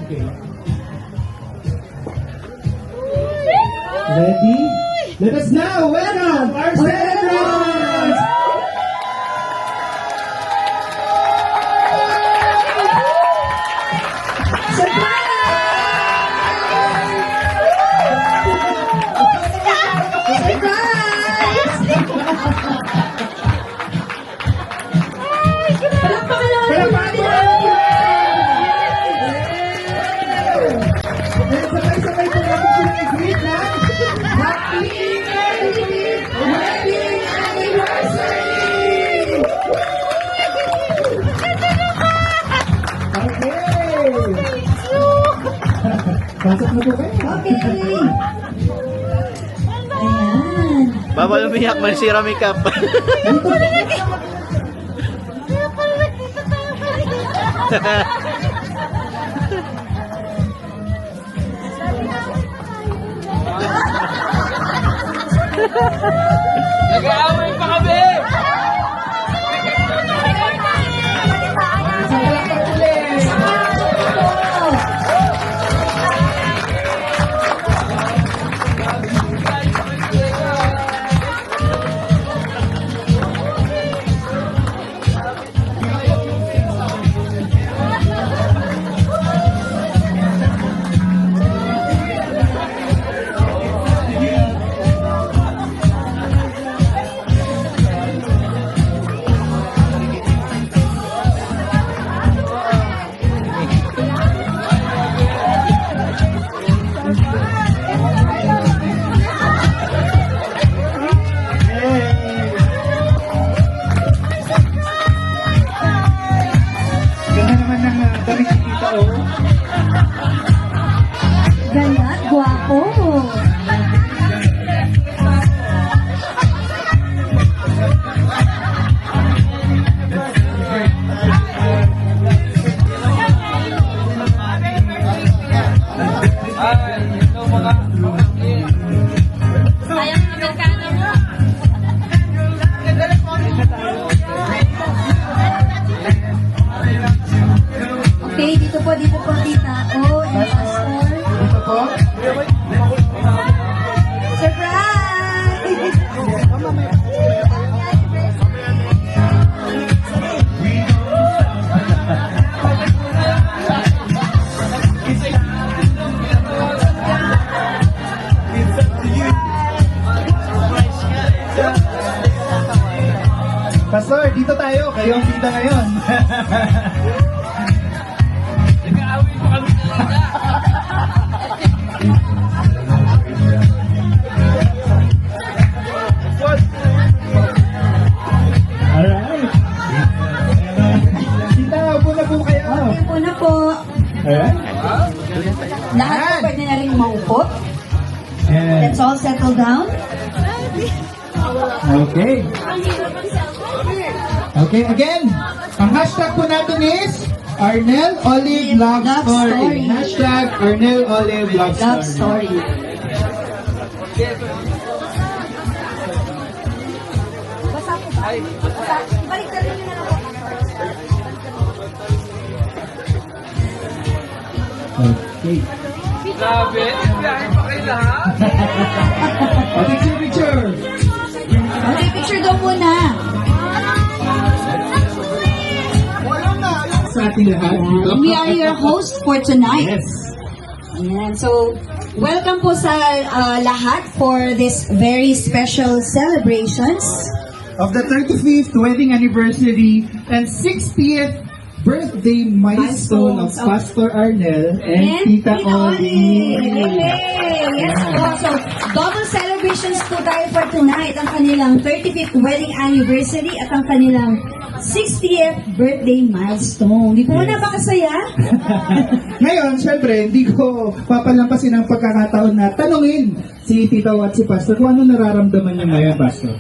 Okay. Ready? Let us now welcome our celebrants! Sabay-sabay po natin sila i-greet na Happy Wedding Anniversary! Okay! Pasok na po kayo. Okay. Ayan. Bawal umiyak, may sira makeup. Nag-aaway pa kami! Ganda naman ng damit si Tita O. Ganda at gwapo. Ay, ito mga Sayang ang Amerikano mo. Okay, dito po tita. Oh, and pastor. Dito po. Surprise! Pastor, dito tayo. Kayo ang tita ngayon. nag-aaway pa kami talaga. Alright. Tita, upo na po kayo. Okay po na po. Alright. Lahat po pwede na rin maupo. And, Let's all settle down. okay. Okay, again. Ang hashtag po natin is Arnel Olive Love Love Story. Story. Hashtag Arnel Olive Love Love Story. story. Balik na rin na lang po. Okay. Grabe, biyahe pa kayo lahat. Picture, picture. Okay, picture daw muna. Sa ating lahat. We are your host for tonight. Yes. Ayan. So, welcome po sa lahat for this very special celebrations. Of the 35th wedding anniversary and 60th birthday milestone of Pastor Arnel and Tita Oli. Yes po. So, double celebrations po tayo for tonight. Ang kanilang 35th wedding anniversary at ang kanilang 60th birthday milestone. Di po na ba kasaya? Ngayon, syempre, hindi ko papalampasin ang pagkakataon na tanungin si Tita O at si Pastor kung ano nararamdaman niya ngayon, Pastor.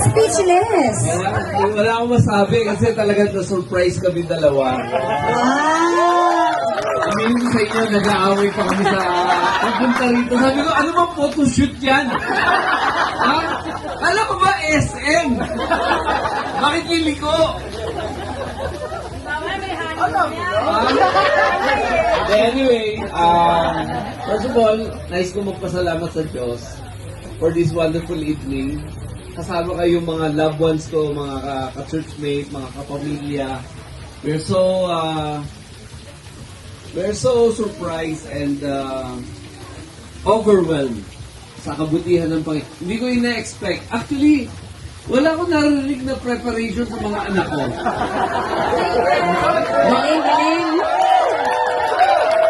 Speechless. Wala akong masabi kasi talagang na-surprise kami dalawa. Wow. Aminin ko sa inyo, nag-aaway pa kami sa pagpunta rito. Sabi ko, ano bang photoshoot yan? Ha? Alam ko ba, SM? Bakit yung liko? Anyway, first of all, nice ko magpasalamat sa Diyos for this wonderful evening. Kasama kayo mga loved ones ko, mga ka-churchmate, mga kapamilya. We're so surprised and overwhelmed sa kabutihan ng Panginoon. Hindi ko ina-expect. Actually, wala akong narinig na preparation sa mga anak ko. Galing.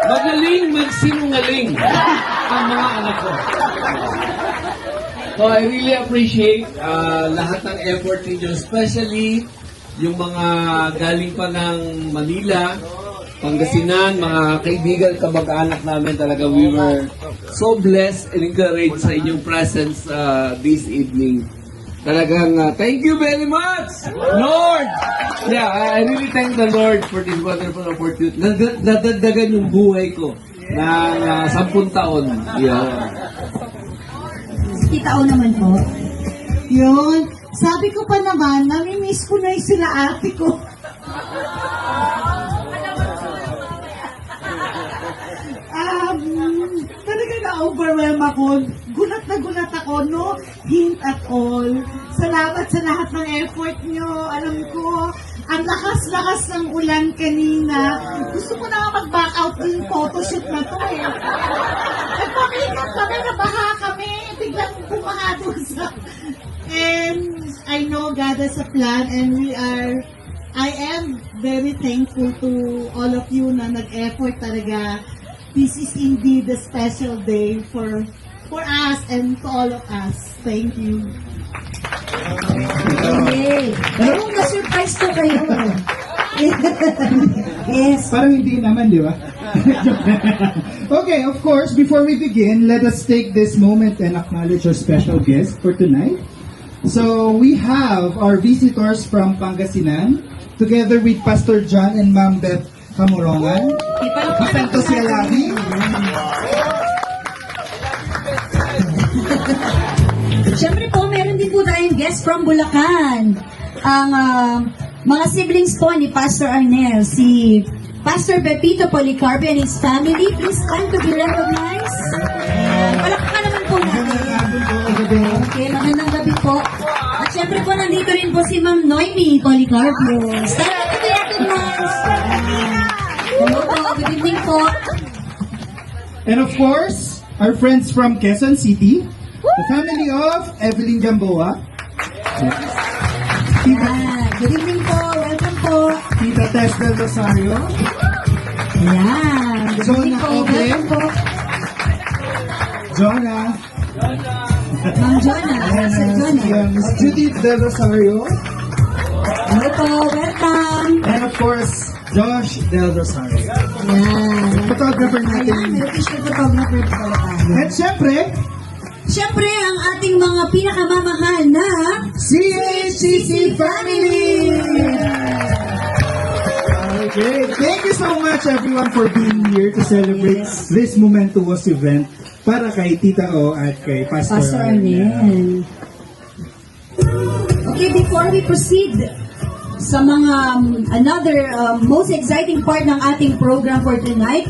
Magaling magsinungaling ang mga anak ko. So I really appreciate lahat ng effort ninyo, especially yung mga galing pa ng Manila, Pangasinan, mga kaibigan, kamag-anak namin talaga. We were so blessed and encouraged sa inyong presence this evening. Talagang thank you very much, Lord! Yeah, I really thank the Lord for this wonderful opportunity. Nadagdagan yung buhay ko ng 10 taon. Yeah. Kita o naman po. Yun. Sabi ko pa naman, nami-miss ko na yung sila ate ko. Talaga na-overwhelm ako. Gulat na gulat ako, no hint at all. Salamat sa lahat ng effort nyo. Alam ko, ang lakas-lakas ng ulan kanina. Gusto ko na nga mag-back out yung photoshoot na to eh. Nagpapilikan kami, nabaha kami. Biglang bumaha doon sa... And I know God has a plan and I am very thankful to all of you na nag-effort talaga. This is indeed a special day for us and to all of us. Thank you. Okay. Pero na-surprise ko kayo. Yes. Parang hindi naman, di ba? Okay, of course, before we begin, let us take this moment and acknowledge our special guest for tonight. So, we have our visitors from Pangasinan, together with Pastor John and Ma'am Beth Kamurongan. Kapento siya lagi. Siyempre po, meron din po tayong guest from Bulacan. Ang mga siblings po ni Pastor Arnel, si Pastor Pepito Policarpo and his family. Please stand to be recognized. Palakpakan naman po natin. Okay, magandang gabi po. At siyempre po, nandito rin po si Ma'am Noemi Policarpo. Stand to be recognized. Hello po, good evening po. And of course, our friends from Quezon City, the family of Evelyn Gamboa. Good evening po, welcome po. Tita Tess del Rosario. Ayan, good evening po, welcome po. Jonah. Ma'am Jonah, Sir Jonah. Miss Judith del Rosario. Hello po, welcome. And of course, Josh del Rosario. Ayan. Photographer Ayan, natin. may official photographer po tayo. At syempre, Siyempre, ang ating mga pinakamamahal na CHCC family! Okay, thank you so much everyone for being here to celebrate this momentous event para kay Tita O at kay Pastor Arnel. Okay, before we proceed sa mga another most exciting part ng ating program for tonight,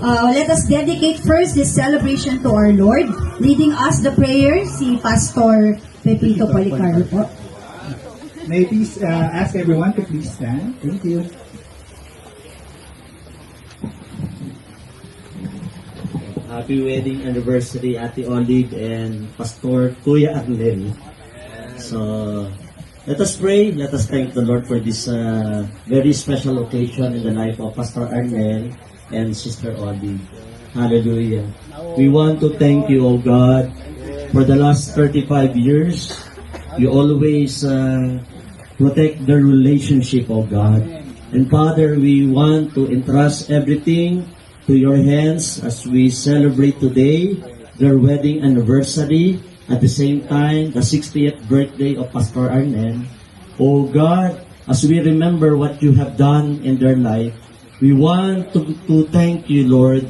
let us dedicate first this celebration to our Lord. Leading us the prayer, si Pastor Pepito Policarpo. May I please ask everyone to please stand. Thank you. Happy wedding anniversary, Ate Olive and Pastor Kuya Arnel. So, let us pray. Let us thank the Lord for this very special occasion in the life of Pastor Arnel and Sister Olive. Hallelujah. We want to thank you, O God, for the last 35 years. You always protect the relationship, O God. And Father, we want to entrust everything to your hands as we celebrate today their wedding anniversary, at the same time, the 60th birthday of Pastor Arnel. O God, as we remember what you have done in their life, we want to thank you, Lord,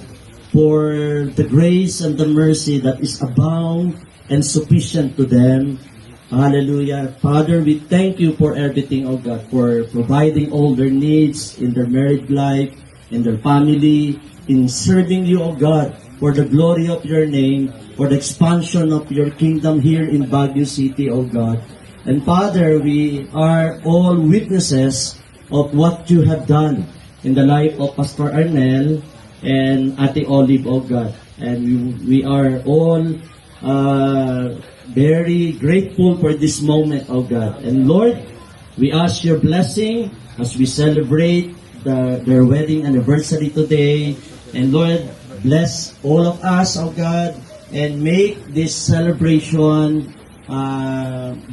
for the grace and the mercy that is abound and sufficient to them Hallelujah. Father, we thank you for everything, oh God, for providing all their needs in their married life, in their family, in serving you, oh God, for the glory of your name, for the expansion of your kingdom here in Baguio City, oh God. And Father, we are all witnesses of what you have done in the life of Pastor Arnel and Ate Olive, oh God. And we are all very grateful for this moment, oh God. And Lord, we ask your blessing as we celebrate their wedding anniversary today. And Lord, bless all of us, oh God, and make this celebration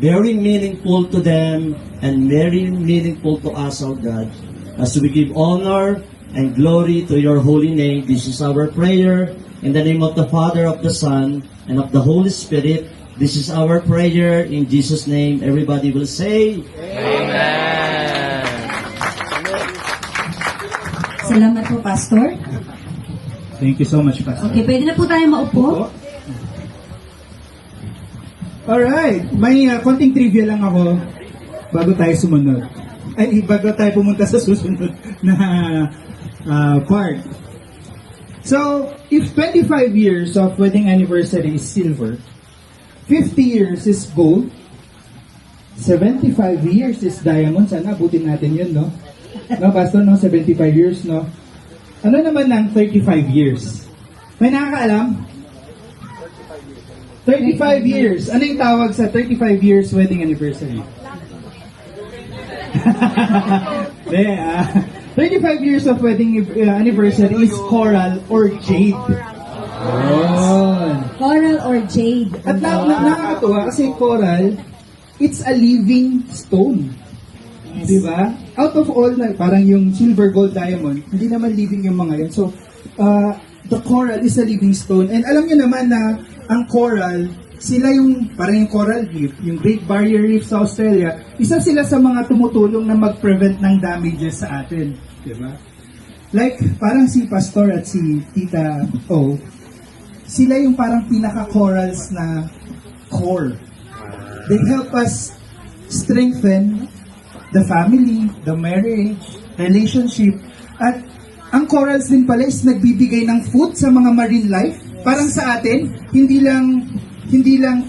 very meaningful to them and very meaningful to us, oh God. As we give honor and glory to your holy name, this is our prayer. In the name of the Father, of the Son, and of the Holy Spirit, this is our prayer. In Jesus' name, everybody will say, Amen. Salamat po, Pastor. Thank you so much, Pastor. Okay, pwede na po tayo maupo. Alright, may konting trivia lang ako bago tayo sumunod. Bago tayo pumunta sa susunod na part. So, if 25 years of wedding anniversary is silver, 50 years is gold, 75 years is diamond. Sana abutin natin yun, no? No, Pastor, no? 75 years, no? Ano naman ng 35 years? May nakakaalam? 35 years. Ano yung tawag sa 35 years wedding anniversary? 35 years of wedding anniversary is coral or jade. Coral or jade. At nakakatuwa kasi coral, it's a living stone. Yes. Diba? Out of all, parang yung silver, gold, diamond, hindi naman living yung mga yun. So, the coral is a living stone. And alam nyo naman na ang coral, sila yung, parang yung coral reef, yung Great Barrier Reef sa Australia, isa sila sa mga tumutulong na mag-prevent ng damages sa atin. Diba? Like, parang si Pastor at si Tita O, sila yung parang pinaka-corals na core. They help us strengthen the family, the marriage, relationship, at ang corals din pala is nagbibigay ng food sa mga marine life. Parang sa atin, hindi lang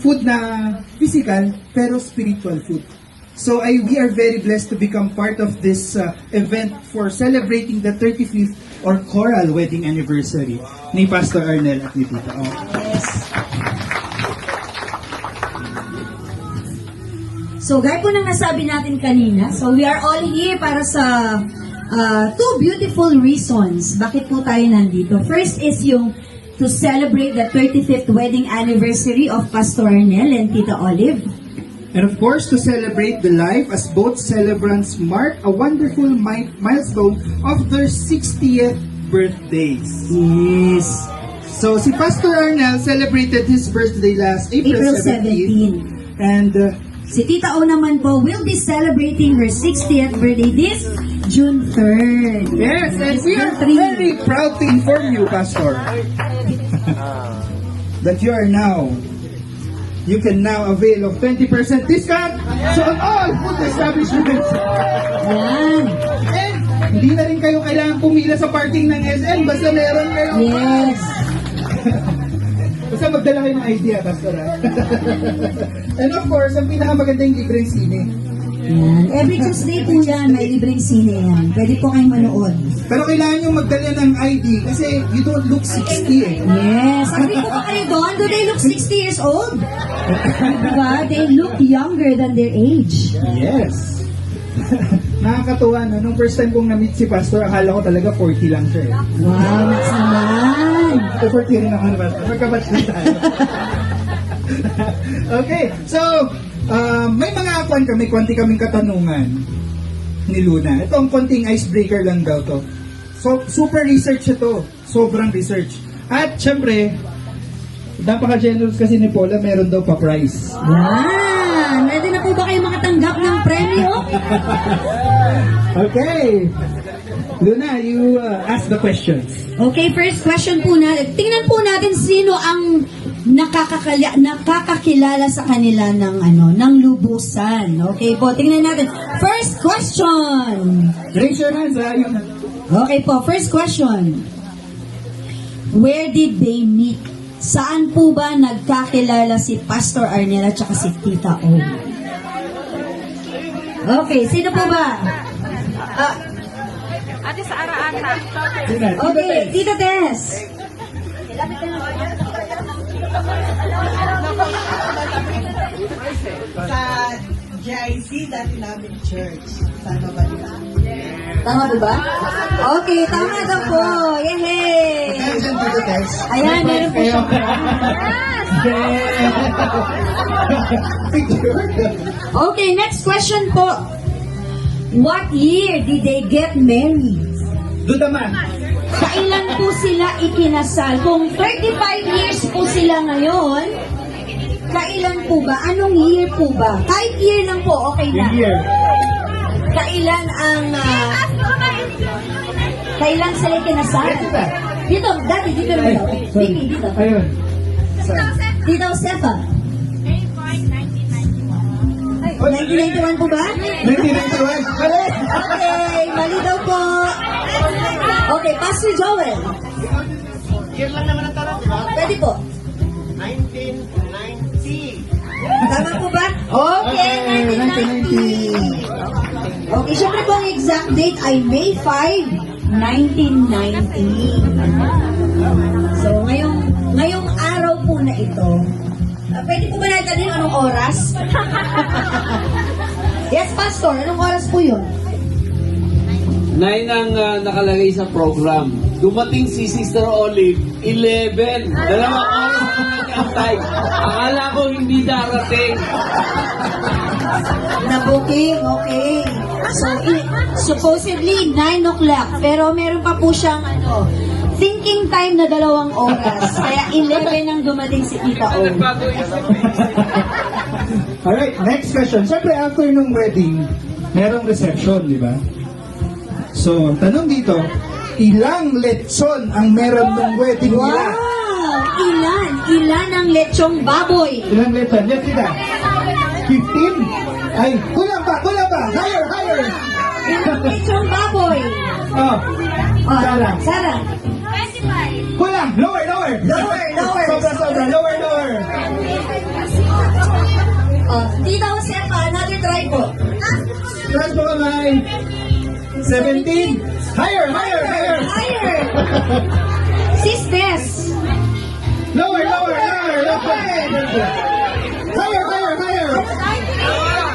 food na physical, pero spiritual food. So we are very blessed to become part of this event for celebrating the 35th or Coral wedding anniversary ni Pastor Arnel at ni Tita O. Yes. So, gaya po nang nasabi natin kanina, so we are all here para sa two beautiful reasons. Bakit po tayo nandito? First is yung to celebrate the 35th wedding anniversary of Pastor Arnel and Tita Olive. And of course, to celebrate the life as both celebrants mark a wonderful milestone of their 60th birthdays. Yes. So, si Pastor Arnel celebrated his birthday last April 17. And Si Tita O naman po will be celebrating her 60th birthday this June 3rd. yes, and we are very proud to inform you, Pastor, that you can now avail of 20% discount so on all food establishments. Yan. And hindi na rin kayo kailangan pumila sa parking ng SM, basta meron kayo. Yes. Basta magdala kayo ng idea, Pastor. And of course, ang pinakamagandang libreng sine. Yan. Every Tuesday po yan, may libreng sine yan. Pwede po kayong manood. Pero kailangan nyo magdala ng ID kasi you don't look 60 eh. Yes. Sabi ko pa kayo doon, do they look 60 years old? Diba? They look younger than their age. Yes. Nakakatuwa, no? Nung first time kong na-meet si Pastor, akala ko talaga 40 lang siya eh. Wow, that's naman. 40 rin ako, Pastor. Magkabatch na tayo. Okay, so, may mga konti kaming katanungan ni Luna. Ito ang konting icebreaker lang daw to. So, super research ito. Sobrang research. At, syempre, napaka-generous kasi ni Paula, meron daw pa-prize. Yan. Ready na po ba kayo makatanggap ng premyo? Okay. Luna, you ask the questions. Okay, first question po natin. Tingnan po natin sino ang nakakakilala sa kanila ng lubusan. Okay po, tingnan natin. First question. Raise your hands, ha? Okay po, first question. Where did they meet? Saan po ba nagkakilala si Pastor Arnel at saka si Tita O? Okay, sino po ba? Ate sa Ara-Ara. Okay, Tita Tess. Sa GIC, dati namin church. Sa Mabalita. Tama po ba? Okay, tama daw po. Yehey! Attention to the test. Ayan, meron po siya. Okay, next question po. What year did they get married? Dudaman. Kailan po sila ikinasal? Kung 35 years po sila ngayon, kailan po ba? Anong year po ba? Kahit year lang po, okay na. Year. Kailan kailan sila ikinasal? Dito, dati dito naman daw. Vicky, dito. Ayun. Dito, Sefa. 1991 po ba? 1991. Correct. Okay, mali daw po. Okay, Pastor Joel. Year lang naman ang tanong, di ba? Pwede po. 1990. Tama po ba? Okay, 1990. Okay, syempre po ang exact date ay May 5, 1990. So, ngayong araw po na ito, pwede po ba natin anong oras? Yes, Pastor, anong oras po yun? 9 ang nakalagay sa program. Dumating si Sister Olive, 11. Dalawang oras na nag-antay. Akala ko hindi darating. Na-booking, okay. So, supposedly, 9 o'clock. Pero meron pa po siyang thinking time na 2 oras. Kaya 11 ang dumating si Tita O. Nagbago isip. Alright, next question. Siyempre, after nung wedding, merong reception, di ba? So, tanong dito, ilang lechon ang meron ng wedding nila? Wow! Ilan ang lechong baboy? Ilang lechon? Yes, kita. 15? Ay, kulang pa! Higher! Ilang lechong baboy? Oh, Sarah. Sarah. Kulang! Lower! Sobra! Lower! Tita Josefa, another try po. Trust mo kamay. 17! Higher! Higher. Sis Tess. Lower! Higher!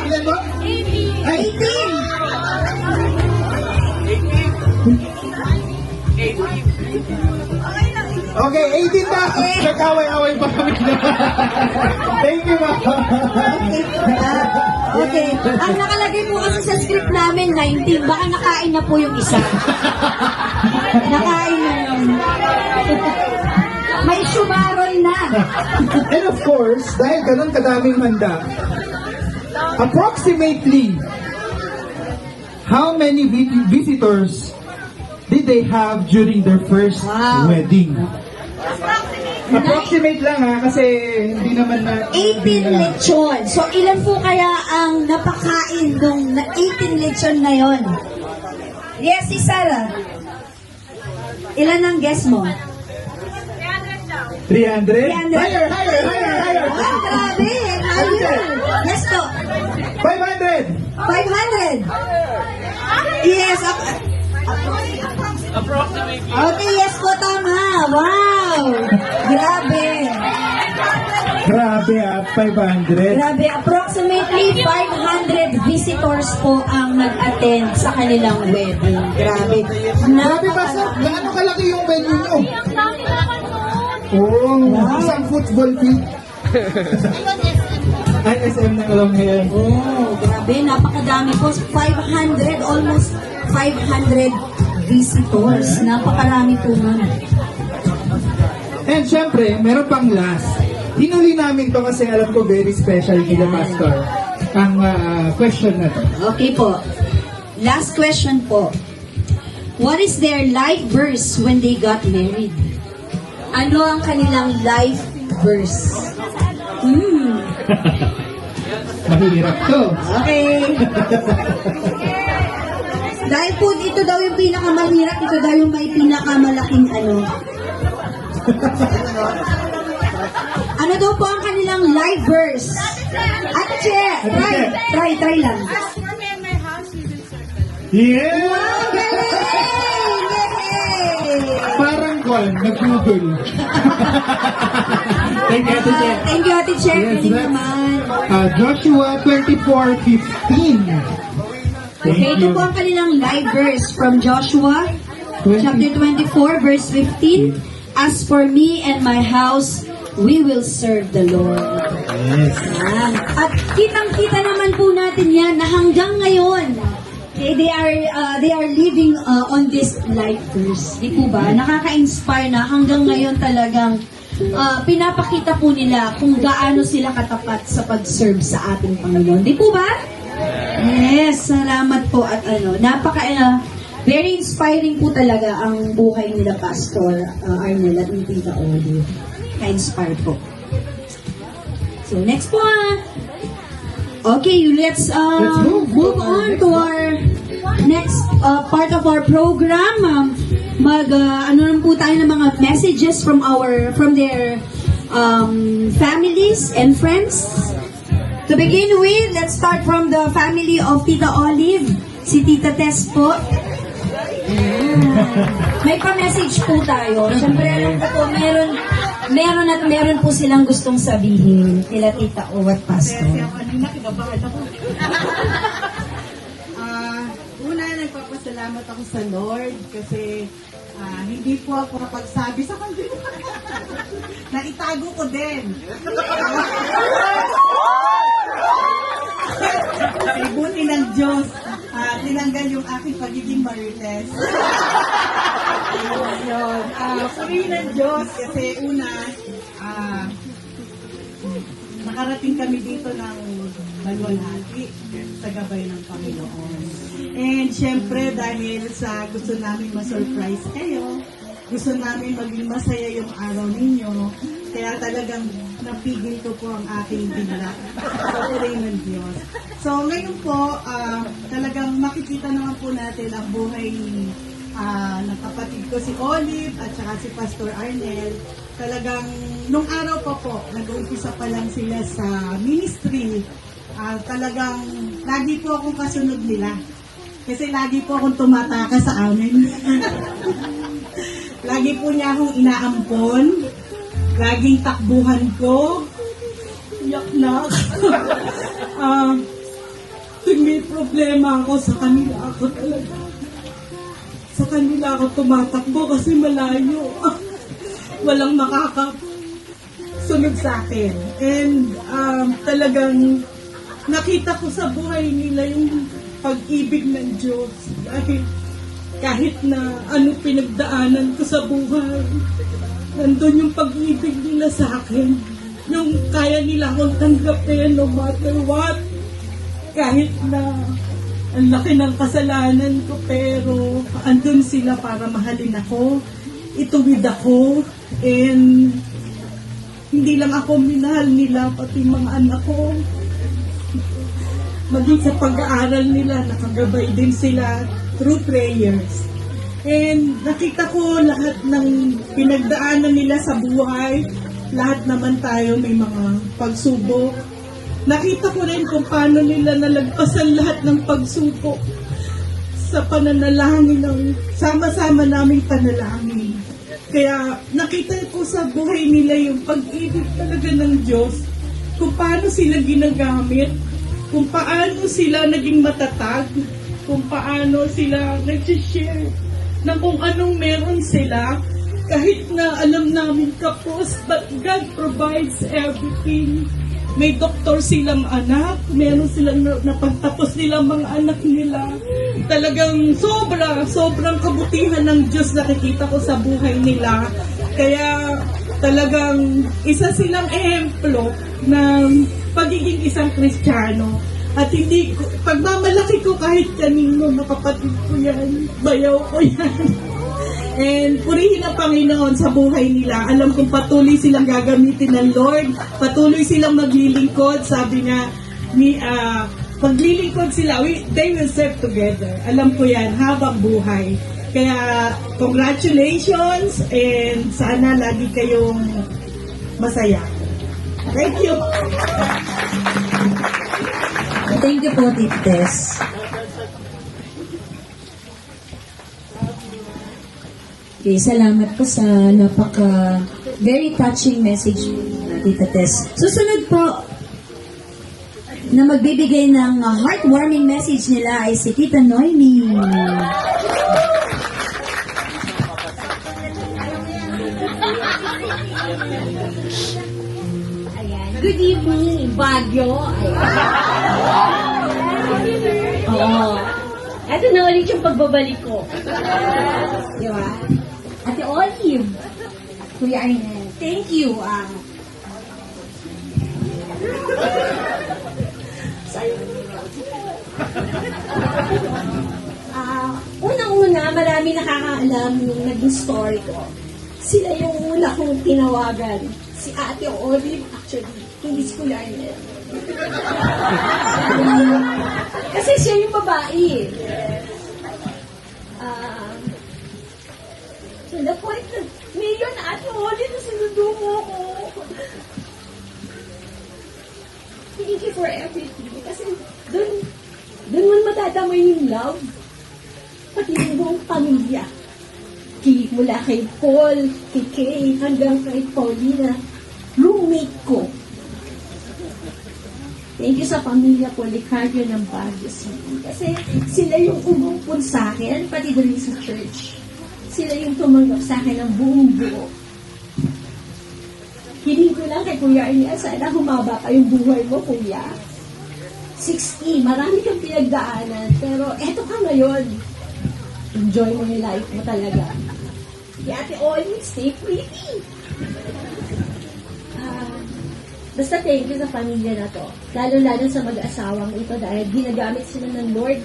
Ilan mo? 18. Okay, 18 na! Nagkaway-away pa kami na. Thank you, ma'am. Okay. Ang nakalagay po kasi sa script namin, 19. Baka nakain na po yung isa. Nakain na yun. May sumaron na. And of course, dahil ganun kadaming handa, approximately, how many visitors did they have during their first Wow. wedding? Approximate lang ha, kasi hindi naman na... 18 lechon. So, ilan po kaya ang napakain nung 18 lechon na yon? Yes, si Sarah. Ilan ang guess mo? 300? 300. Higher! Ah, grabe. Higher. Yes po. 500! 500. Yes. Approximately. Okay, yes po, tama. Wow. Grabe. Grabe 500. Grabe, approximately 500 visitors po ang nag-attend sa kanilang wedding. Grabe. Grabe pa sir, gaano kalaki yung venue nyo? Oh, isang football field. Ay, SM na lang ngayon. Oh, grabe. Napakadami po. 500, almost 500 visitors. Napakarami po nun. And syempre, meron pang last. Hinuli namin to kasi alam ko very special kila Pastor. Ang question na to. Okay po. Last question po. What is their life verse when they got married? Ano ang kanilang life verse. Mahirap to. Okay. Dahil po ito daw yung pinakamahirap, ito daw yung may pinakamalaking ano. Ano daw po ang kanilang live verse? Ate Che, try lang. Yeah! Wow, galing! Yay! Parang kwan, nag-google. Thank you, Ate Che. Thank you, Ate Che. Yes, Galing that's- naman. Joshua 24:15. Okay, ito po ang kanilang live verse from Joshua, chapter 24, verse 15. As for me and my house, we will serve the Lord. Yes. Yan. At kitang-kita naman po natin yan na hanggang ngayon, okay, they are living on this life verse. Di po ba? Nakaka-inspire na hanggang ngayon talagang pinapakita po nila kung gaano sila katapat sa pag-serve sa ating Panginoon. Di po ba? Yes, salamat po at very inspiring po talaga ang buhay nila Pastor Arnel at ni Tita Oli. Ka-inspire po. So next po okay, let's move on to our next part of our program. Ano lang po tayo ng mga messages from their families and friends. To begin with, let's start from the family of Tita Olive, si Tita Tess po. May pa-message po tayo. Siyempre, alam ko po, meron po silang gustong sabihin kila Tita O at Pastor. Kanina, kinabahan ako. Una, nagpapasalamat ako sa Lord kasi hindi po ako nakapagsabi sa kanila. Naitago ko din. Kasi buti ng Diyos, tinanggal yung aking pagiging marites. Yun. Purihin ng Diyos kasi una, nakarating kami dito ng balwalhati sa gabay ng Panginoon. And syempre dahil sa gusto namin ma-surprise kayo, gusto namin maging masaya yung araw ninyo, kaya talagang napigil ko po ang aking bigla. Purihin ng Diyos. So ngayon po, talagang makikita naman po natin ang buhay ng kapatid ko si Olive at saka si Pastor Arnel. Talagang nung araw pa po, nag-uumpisa pa lang sila sa ministry. Talagang lagi po akong kasunod nila. Kasi lagi po akong tumataka sa amin. Lagi po niya akong inaampon. Laging takbuhan ko. Yak na. Tuwing may problema ako sa kanila, ako talaga. Sa kanila ako tumatakbo kasi malayo. Walang makakasunod sa akin. And talagang nakita ko sa buhay nila yung pag-ibig ng Diyos. Dahil kahit na ano pinagdaanan ko sa buhay, nandun yung pag-ibig nila sa akin. Yung kaya nila akong tanggapin no matter what. Kahit na ang laki ng kasalanan ko, pero andun sila para mahalin ako, ituwid ako, and hindi lang ako minahal nila, pati mga anak ko. Maging sa pag-aaral nila, nakagabay din sila through prayers. And nakita ko lahat ng pinagdaanan nila sa buhay, lahat naman tayo may mga pagsubok. Nakita ko rin kung paano nila nalagpasan lahat ng pagsubok sa pananalangin ng sama-sama naming panalangin. Kaya nakita ko sa buhay nila yung pag-ibig talaga ng Diyos, kung paano sila ginagamit, kung paano sila naging matatag, kung paano sila nag-share na kung anong meron sila, kahit na alam namin kapos, but God provides everything. May doktor silang anak, meron silang napagtapos nilang mga anak nila. Talagang sobrang kabutihan ng Diyos nakikita ko sa buhay nila. Kaya talagang isa silang ehemplo ng pagiging isang Kristiyano. At hindi ko, pagmamalaki ko kahit kanino, na kapatid ko yan, bayaw ko yan. And purihin ang Panginoon sa buhay nila. Alam kong patuloy silang gagamitin ng Lord. Patuloy silang maglilingkod. Sabi nga, paglilingkod sila, they will serve together. Alam ko yan, habang buhay. Kaya, congratulations and sana lagi kayong masaya. Thank you. Thank you po, Tites. Okay, salamat po sa very touching message, Tita Tess. Susunod po na magbibigay ng heartwarming message nila ay si Tita Noemi. Good evening, Baguio. Oo. Ito na ulit yung pagbabalik ko. Di ba? Ate Olive. Kuya Arnel. Thank you. Unang-una, marami nakakaalam yung naging story ko. Sila yung una kong tinawagan. Si Ate Olive, actually, hindi si Kuya Arnel. Kasi siya yung babae. To the point na, Mayor na Ate Olive, nasunundo mo ko. Thank you for everything. Kasi doon mo matadamay yung love. Pati yung buong pamilya. Mula kay Paul, kay Kay, hanggang kay Paulina, roommate ko. Thank you sa pamilya Policarpio ng Baguio City. Kasi sila yung umumpun sa akin, pati doon sa church. Sila yung tumanggap sa akin ng buong buo. Hiling ko lang kay Kuya Arnel, sana humaba pa yung buhay mo, Kuya. 60, marami kang pinagdaanan, pero eto ka ngayon. Enjoy mo yung life mo talaga. Ate Olive, stay pretty. Basta thank you sa pamilya na to. Lalo-lalo sa mag-asawang ito dahil ginagamit sila ng Lord.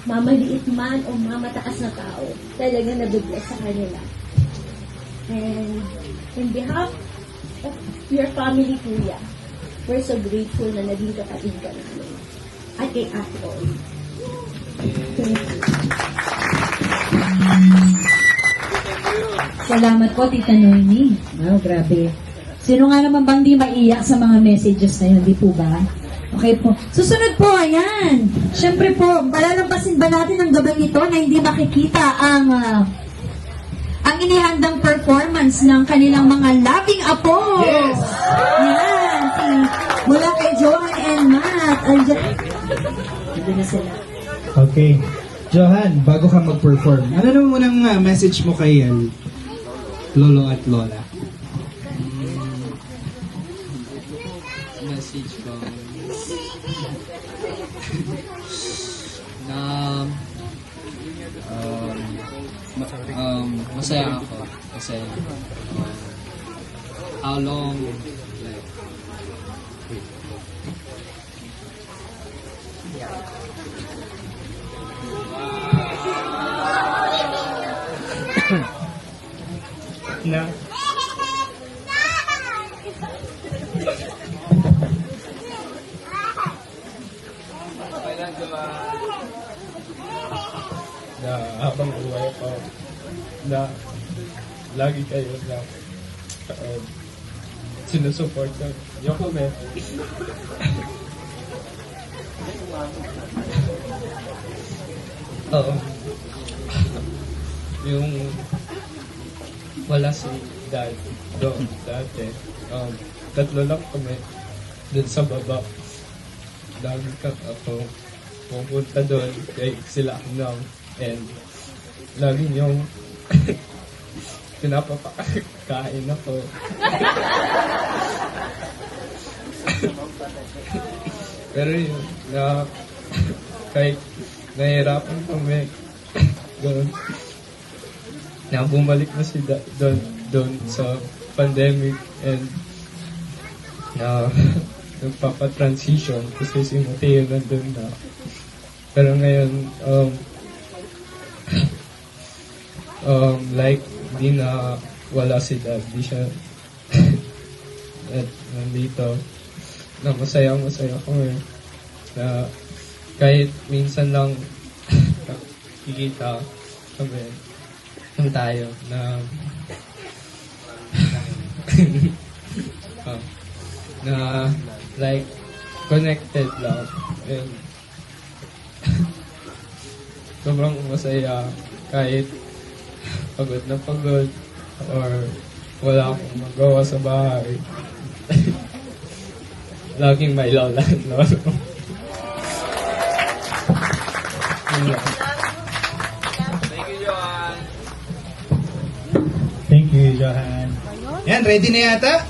Mamaliit man o mamatakas na tao, talaga nabibless sa kanila. And in behalf of your family, Kuya, we're so grateful na naging kapatid ka namin. At kay Ate Olive. Thank you. Salamat po, Tita Noemi. Wow, grabe. Sino nga naman bang di maiyak sa mga messages na yun, di po ba? Okay po. Susunod po, ayan. Siyempre po, palalampasin ba natin ang gabing ito na hindi makikita ang inihandang performance ng kanilang mga labing apo. Yes! Yan. Mula kay Johan and Matt. Andyan na sila. Okay. Johan, bago ka mag-perform, ano naman munang message mo kay Lolo at Lola? Message ko na masaya ako kasi how long na habang buhay ko na lagi kayo na sinusuportan niyo kami. Yung wala si Dad doon dati, tatlo lang kami doon sa baba. Lagi ako pupunta doon kay sila Nang and lagi niyong pinapapakain ako. Pero yun, na kahit nahihirapan kami doon, na bumalik na si doon sa pandemic and na nagpapa-transition kasi si Mateo nandun na. Pero ngayon, like, di na wala si Dad. Di siya at nandito na masaya kami na kahit minsan lang kikita kami ng tayo na na like connected lang and sobrang masaya kahit pagod na pagod or wala akong magawa sa bahay. Laging may lola at lolo. Yun lang. Thank you, Johan. Yan, ready na yata?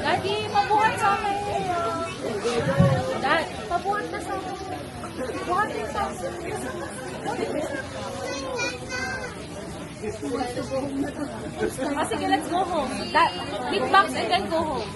Daddy, pabuhat sa akin. Dad, pabuhat na sa akin. Buhatin sa akin. Sige, let's go home. Dad, eat box and then go home.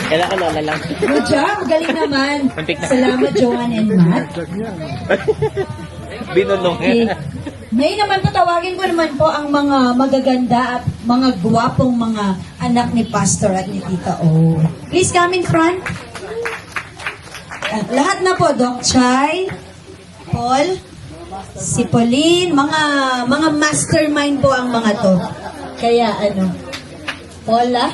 Kailangan lola lang. Good job, galing naman. Salamat, Johan and Matt. Binulong. Okay. May naman po, tawagin ko naman po ang mga magaganda at mga gwapong mga anak ni Pastor at ni Tita O. Please come in front. Lahat na po, Doc Chay, Paul, si Pauline, mga mastermind po ang mga to. Kaya Paula,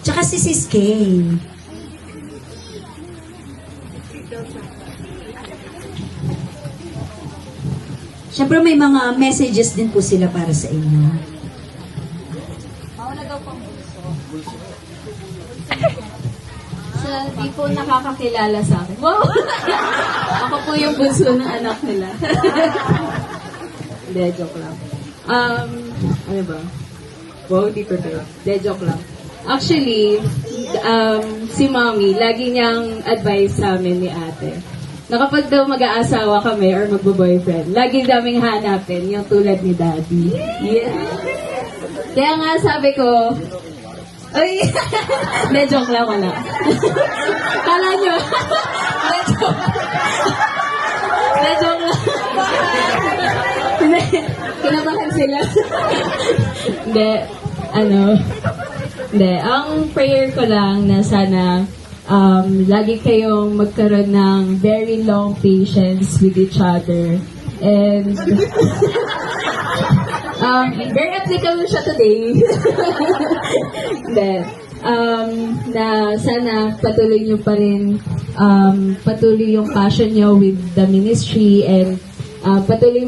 tsaka si Sis Kay. Siyempre may mga messages din po sila para sa inyo. Siya di po nakakakilala sa akin. Wow! Ako po yung bunso ng anak nila. Hindi, joke lang. Ano ba? Wow, di prepared. Hindi, joke lang. Actually, si Mommy, lagi niyang advice sa amin ni ate na kapag daw mag-aasawa kami or magbo-boyfriend, lagi daming hanapin yung tulad ni Daddy. Yeah. Kaya nga sabi ko, ay, hindi, joke lang, wala. Kala nyo, hindi, joke lang. Hindi, kinabahan sila. Hindi, hindi, ang prayer ko lang na sana lagi kayong magkaroon ng very long patience with each other. And very applicable siya today. Then, na sana patuloy nyo pa rin patuloy yung passion nyo with the ministry and patuloy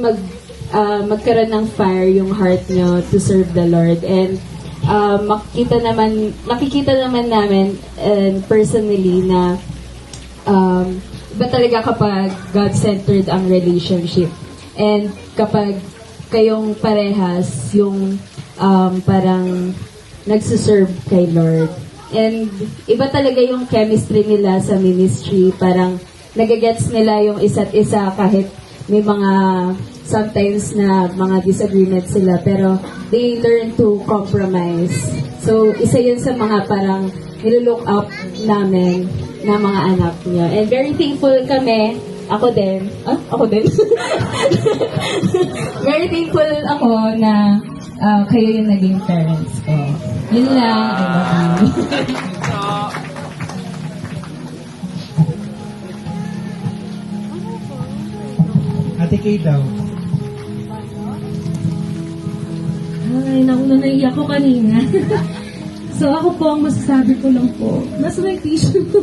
magkaroon ng fire yung heart nyo to serve the Lord. And makikita naman namin personally na iba talaga kapag God-centered ang relationship. And kapag kayong parehas yung parang nagsuserve kay Lord. And iba talaga yung chemistry nila sa ministry. Parang nagagets nila yung isa't isa kahit may mga sometimes na mga disagreements sila. Pero they learn to compromise. So isa yun sa mga parang nilolook up namin na mga anak niya. And very thankful kami. Ako din. Very thankful ako na kayo yung naging parents ko. Yun lang. I love you. Ate Kay daw. Ay, naiyak ko kanina. So ako po, ang masasabi ko lang po, nasa may tissue ko.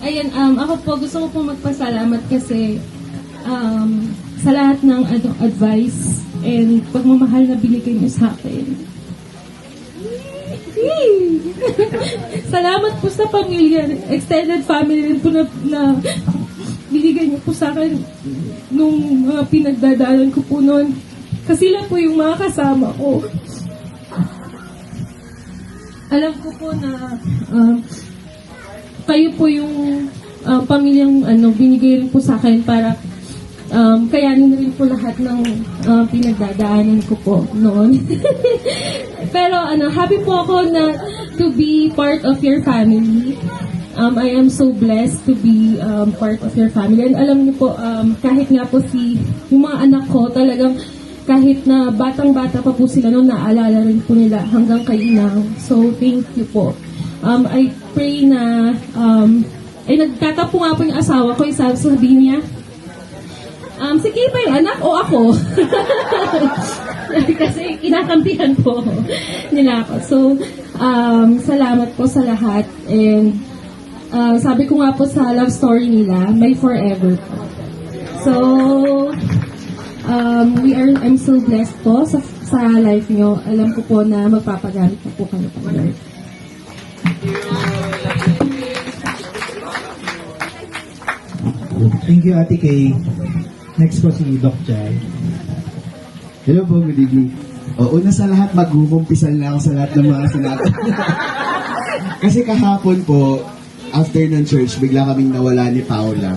Ayan, ako po, gusto ko po magpasalamat kasi sa lahat ng advice and pagmamahal na binigay niyo sa akin. Salamat po sa pamilya, extended family rin po na binigay niyo po sa akin nung mga pinagdadaanan ko po noon. Kasi sila po yung mga kasama ko. Alam ko po na kayo po yung pamilyang binigay rin po sa akin para kayanin rin po lahat ng pinagdadaanan ko po noon. Pero happy po ako na to be part of your family. I am so blessed to be part of your family. And alam niyo po, kahit nga po yung mga anak ko, talagang kahit na batang-bata pa po sila noon, naalala rin po nila hanggang kayo now. So, thank you po. I pray na, nagtatapo nga po yung asawa ko, sabihin niya, sige ba yung anak o ako? Kasi kinakampihan po nila ako. So, salamat po sa lahat. And, sabi ko nga po sa love story nila, may forever po. So, I'm so blessed po sa life nyo. Alam ko po na magpapagamit na po kayo pa, Lord. Thank you, Ate Kay. Next po si Doc Chay. Hello po, good evening. Una sa lahat, maghukumpisan na ako sa lahat ng mga sinabi. Kasi kahapon po, after ng church, bigla kaming nawala ni Paula.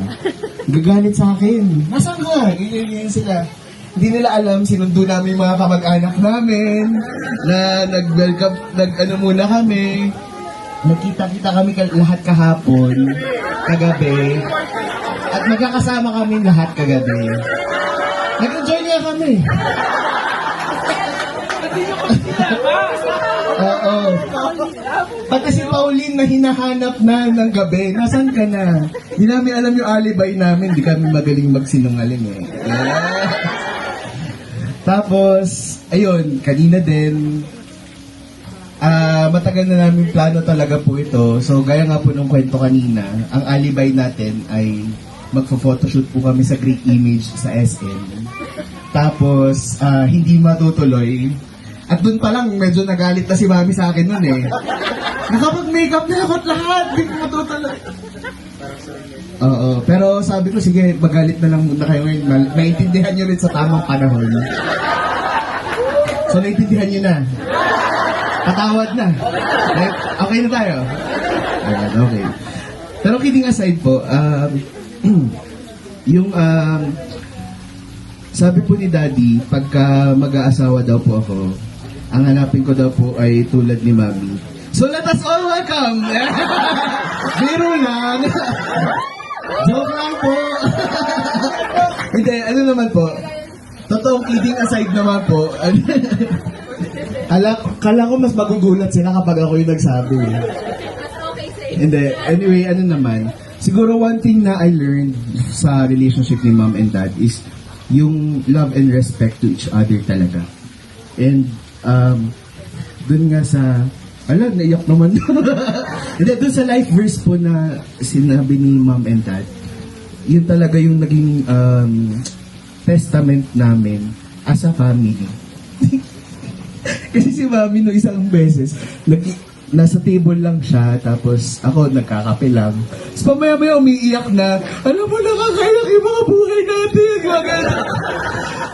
Gagalit sa akin. Nasaan ka? Ganyan sila. Hindi nila alam, sinundo namin mga kamag-anak namin, na nag-welcome, muna kami. Nagkita-kita kami lahat kahapon, kagabi. At magkakasama kami lahat kagabi. Nag-enjoy niya kami. Oo. Pati si Pauline na hinahanap na ng gabi, nasan ka na? Hindi namin alam yung alibi namin, di kami magaling magsinungaling eh. Tapos, ayun, kanina din, matagal na namin plano talaga po ito. So, gaya nga po nung kwento kanina, ang alibi natin ay magpo-photoshoot po kami sa Great Image sa SM. Tapos, hindi matutuloy. At dun pa lang, medyo nagalit na si Mami sa akin nun eh. Nakapag-makeup na ako at lahat, hindi ko matutuloy. Oo, pero sabi ko, sige, magalit na lang muna kayo ngayon. Maintindihan nyo rin sa tamang panahon. So, naintindihan nyo na. Patawad na. Okay na tayo? Ayan, okay. Pero kidding aside po, yung, sabi po ni Daddy, pagka mag-aasawa daw po ako, ang hanapin ko daw po ay tulad ni Mami. So let us all welcome! Biro lang! Joke lang po! Hindi, ano naman po, totoong kidding aside naman po, kala ko mas magugulat sila kapag ako yung nagsabi. Hindi, anyway, ano naman, siguro one thing na I learned sa relationship ni Mom and Dad is yung love and respect to each other talaga. And, dun nga sa, naiyak naman. Hindi, dun sa life verse po na sinabi ni Mom and Dad, yun talaga yung naging testament namin as a family. Kasi si Mami no isang beses, nasa table lang siya, tapos ako nagkakape lang. Tapos pamaya-maya umiiyak na, alam mo, nakakaiyak yung mga buhay natin.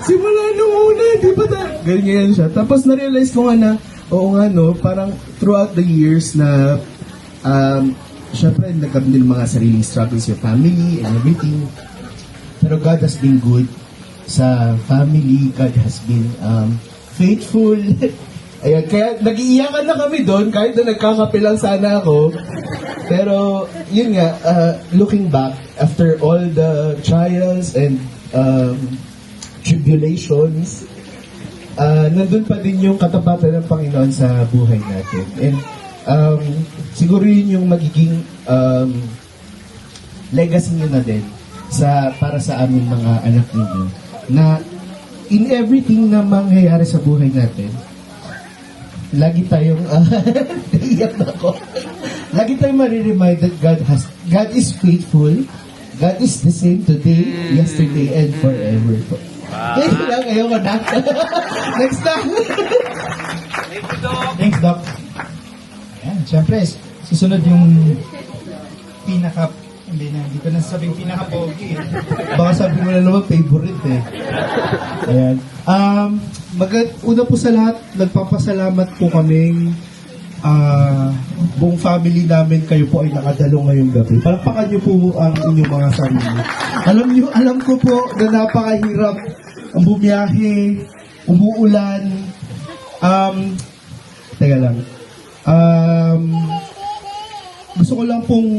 Simula nung una, di ba ganyan siya. Tapos na-realize ko nga na, oo nga no, parang throughout the years na, syempre nagkaroon din mga sariling struggles with family and everything. Pero God has been good sa family. God has been faithful. Ayan, kaya nag-iiyakan na kami doon, kahit na nagkakape lang sana ako. Pero, yun nga, looking back, after all the trials and tribulations, nandun pa din yung katapatan ng Panginoon sa buhay natin. And siguro yun yung magiging legacy nyo na din para sa aming mga anak ninyo. Na in everything na mangyayari sa buhay natin, lagi tayong iyak na ako. Lagi tayong mariremind that God is faithful. God is the same today, yesterday, and forever. Ngayon lang, ayoko na. Next time. Thanks, Doc. Ayan, syempre, susunod yung hindi ko na sabing pinaka-pogi. Baka sabi mo na naman, favorite eh. Ayan. Una po sa lahat, nagpapasalamat po kaming buong family namin, kayo po ay nakadalo ngayong gabi. Palakpakan niyo po ang inyong mga sarili. Alam ko po na napakahirap ang bumiyahe, umuulan. Teka lang. Gusto ko lang pong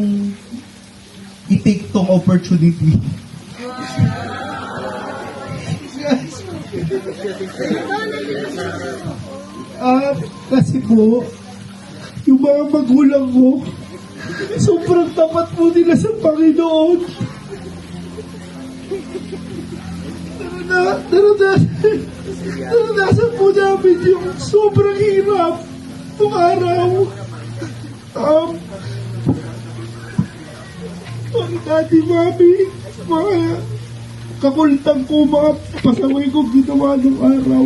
i-take tong opportunity. Kasi po, yung mga magulang ko, sobrang tapat po nila sa Panginoon. Naranasan po namin yung sobrang hirap nung araw. Mga dati, mami, mga kakulitan ko, mga pasaway ko ginawa ng araw.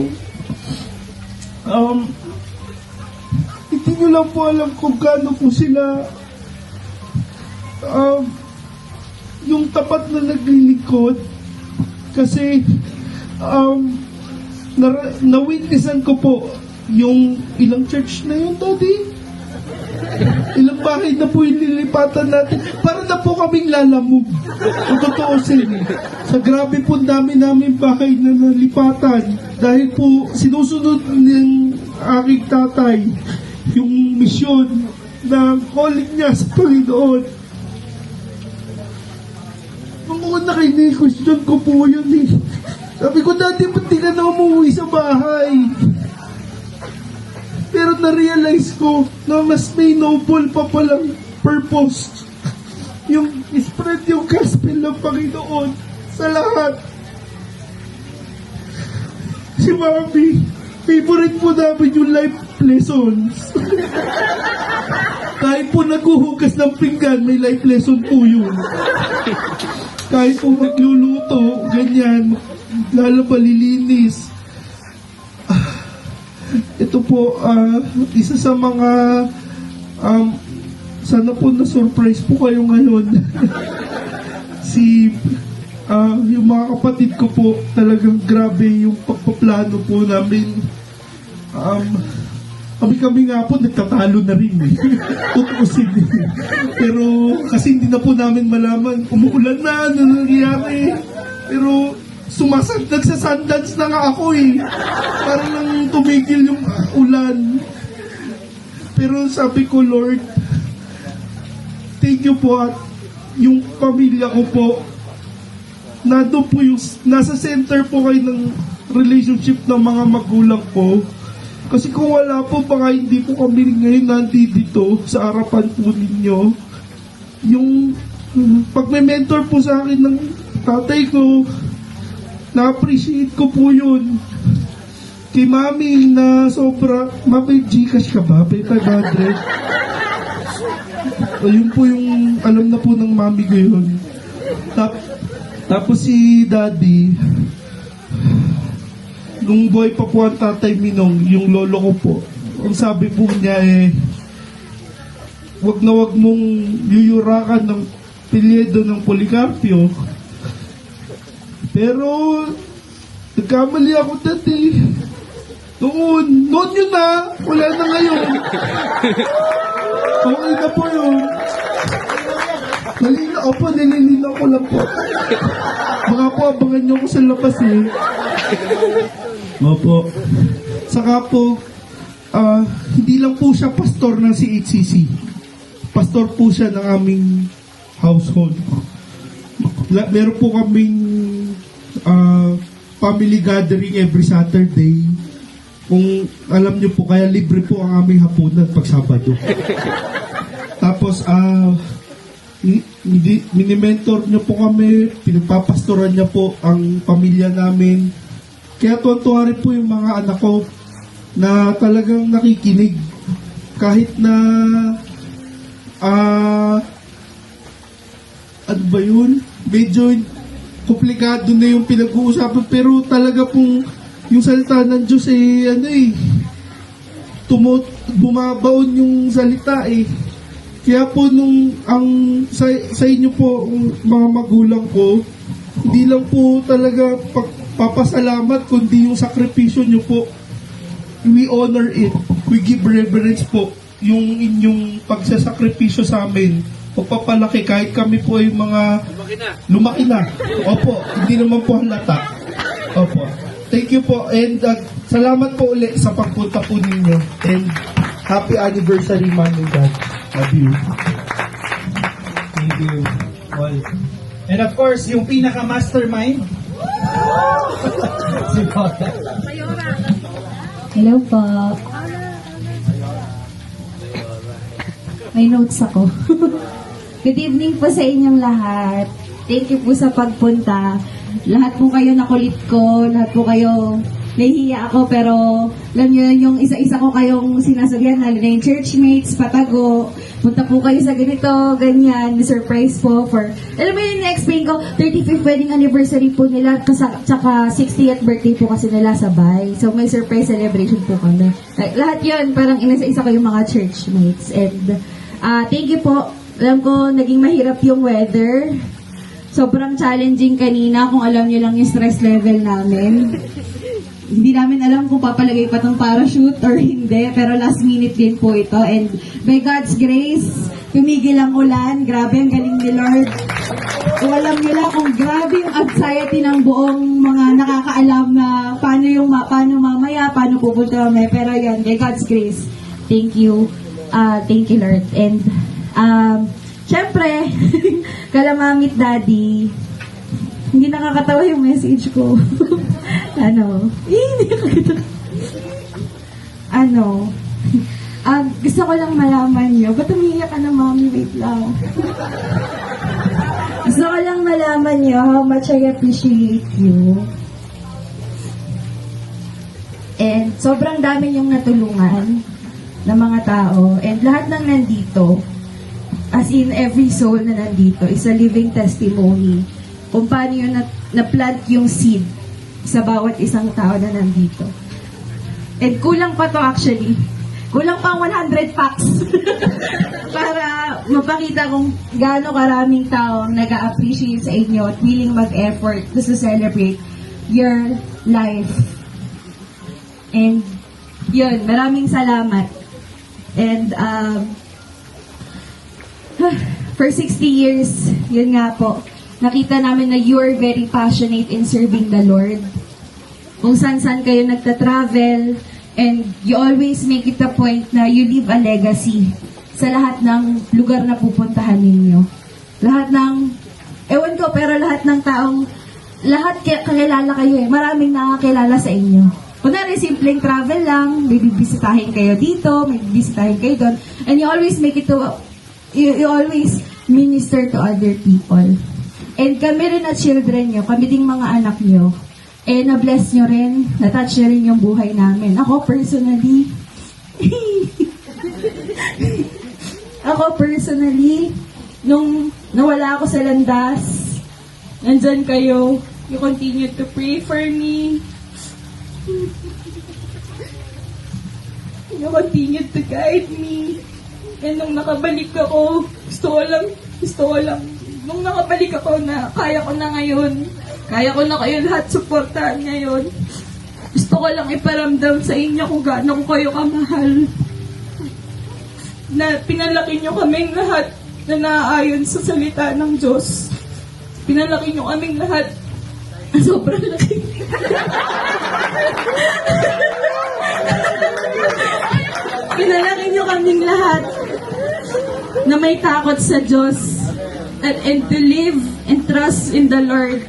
Hindi nyo lang po alam kung gaano po sila yung tapat na naglilingkod. Kasi na-witnessan ko po yung ilang church na yun, Daddy. Ilang bahay na po yung lilipatan natin. Para na po kaming lalamog. Kung totoosin. Sa grabe po dami namin bahay na nalipatan. Dahil po sinusunod ng aking tatay yung misyon na calling niya sa Panginoon. Nung question ko po yun eh. Sabi ko, dati ba't di ka na umuwi sa bahay? Pero na-realize ko na mas may noble pa palang purpose. Yung spread yung gospel ng Panginoon sa lahat. Si Mami, favorite po namin yung life lessons. Kahit po naghuhugas ng pinggan, may life lesson po yun. Kahit po magluluto, ganyan, lalo malilinis. Ito po, isa sa mga, sana po na-surprise po kayo ngayon. Yung mga kapatid ko po, talagang grabe yung pagpaplano po namin. Kami nga po, nagtatalo na rin eh. Tutuusin eh. Pero kasi hindi na po namin malaman, umuulan na, ano nangyayari. Pero nagsasundance na nga ako eh. Parang nang tumigil yung ulan. Pero sabi ko, Lord, thank you po at yung pamilya ko po, nado po yung, nasa center po kayo ng relationship ng mga magulang ko. Kasi kung wala po, baka hindi po kami ngayon nandito sa harapan po ninyo. Yung pag may mentor po sa akin ng tatay ko, na-appreciate ko po yun. Kay Mami na sobra, Mami, Gcash ka ba? Pay 500. Yun po yung alam na po ng Mami ko yun. Tapos si Daddy, nung boy pa po ang Tatay Minong, yung lolo ko po, ang sabi po niya wag na wag mong yuyurakan ng pilyedo ng Policarpio. Pero, nagkamali ako dati. Noon yun na, wala na ngayon. Okay na po yun. Nililinaw ko lang po. Mga po, abangan nyo ko sa labas eh. Opo. Saka po, hindi lang po siya pastor ng CHCC. Pastor po siya ng aming household. Meron po kaming family gathering every Saturday. Kung alam nyo po, kaya libre po ang aming hapunan pag Sabado. Tapos, mini-mentor nyo po kami, pinagpapastoran niya po ang pamilya namin. Kaya tuwa rin po yung mga anak ko na talagang nakikinig. Kahit na ano ba yun? Medyo komplikado na yung pinag-uusapan, pero talaga pong yung salita ng Diyos bumabaon yung salita eh. Kaya po sa inyo po, mga magulang ko, hindi lang po talaga papasalamat, kundi yung sakripisyo nyo po, we honor it. We give reverence po yung inyong pagsasakripisyo sa amin. Pagpapalaki, kahit kami po ay mga lumaki na. Opo, hindi naman po halata. Opo. Thank you po, and salamat po ulit sa pagpunta po ninyo. And happy anniversary, Mom and Dad. Love you. Thank you all. And of course, yung pinaka-mastermind. Si Paula. Hello po. May notes ako. Good evening po sa inyong lahat. Thank you po sa pagpunta. Lahat po kayo nakulit ko, lahat po kayo nahihiya ako, pero alam nyo, yung isa-isa ko kayong sinasabihan, lalo na yung churchmates, patago, punta po kayo sa ganito, ganyan, surprise po for, alam mo yun, na-explain ko, 35th wedding anniversary po nila, tsaka 60th birthday po kasi nila sabay. So may surprise celebration po kami. Lahat yun, parang inasa-isa ko yung mga churchmates. And thank you po. Alam ko, naging mahirap yung weather. Sobrang challenging kanina, kung alam nyo lang yung stress level namin. Hindi namin alam kung papalagay pa tong parachute or hindi, pero last minute din po ito. And by God's grace, tumigil ang ulan. Grabe, ang galing ni Lord. Kung alam nyo lang kung grabe yung anxiety ng buong mga nakakaalam na paano mamaya, paano pupunta mamaya. Pero yan, by God's grace, thank you. Thank you, Lord. And syempre, Kalamamit Daddy, Hindi nakakatawa yung message ko. Hindi nakakatawa. Gusto ko lang malaman nyo. Ba't umiiyak ka na, Mami? Wait lang. Gusto ko lang malaman nyo how much I appreciate you. And sobrang dami yung natulungan ng mga tao. And lahat ng nandito, as in every soul na nandito, is a living testimony kung paano yun na-plant yung seed sa bawat isang tao na nandito. And kulang pa to actually. Kulang pa 100 packs para mapakita kung gaano karaming tao nag-appreciate sa inyo at willing mag-effort to celebrate your life. And yun, maraming salamat. And for 60 years, yun nga po, nakita namin na you are very passionate in serving the Lord. Kung saan-saan kayo nagta-travel, and you always make it a point na you leave a legacy sa lahat ng lugar na pupuntahan ninyo. Lahat ng, ewan ko, pero lahat ng taong, lahat kakilala kayo eh. Maraming nakakilala sa inyo. Kunwari, simpleng travel lang, may bibisitahin kayo dito, may bibisitahin kayo doon, and you always make it to, you always minister to other people. And kami rin na children nyo, kami ding mga anak nyo, na-bless nyo rin, na-touch nyo rin yung buhay namin. Ako personally, nung nawala ako sa landas, nandyan kayo, you continue to pray for me. You continue to guide me. And nung nakabalik ako, gusto ko lang, nung nakabalik ako na kaya ko na ngayon, kaya ko na kayo lahat supportahan ngayon. Gusto ko lang iparamdam sa inyo kung gaano ko kayo kamahal. Na pinalaki nyo kaming lahat na naaayon sa salita ng Diyos. Pinalaki nyo kaming lahat. Sobrang laki. Pinalaki nyo kaming lahat na may takot sa Diyos and to live and trust in the Lord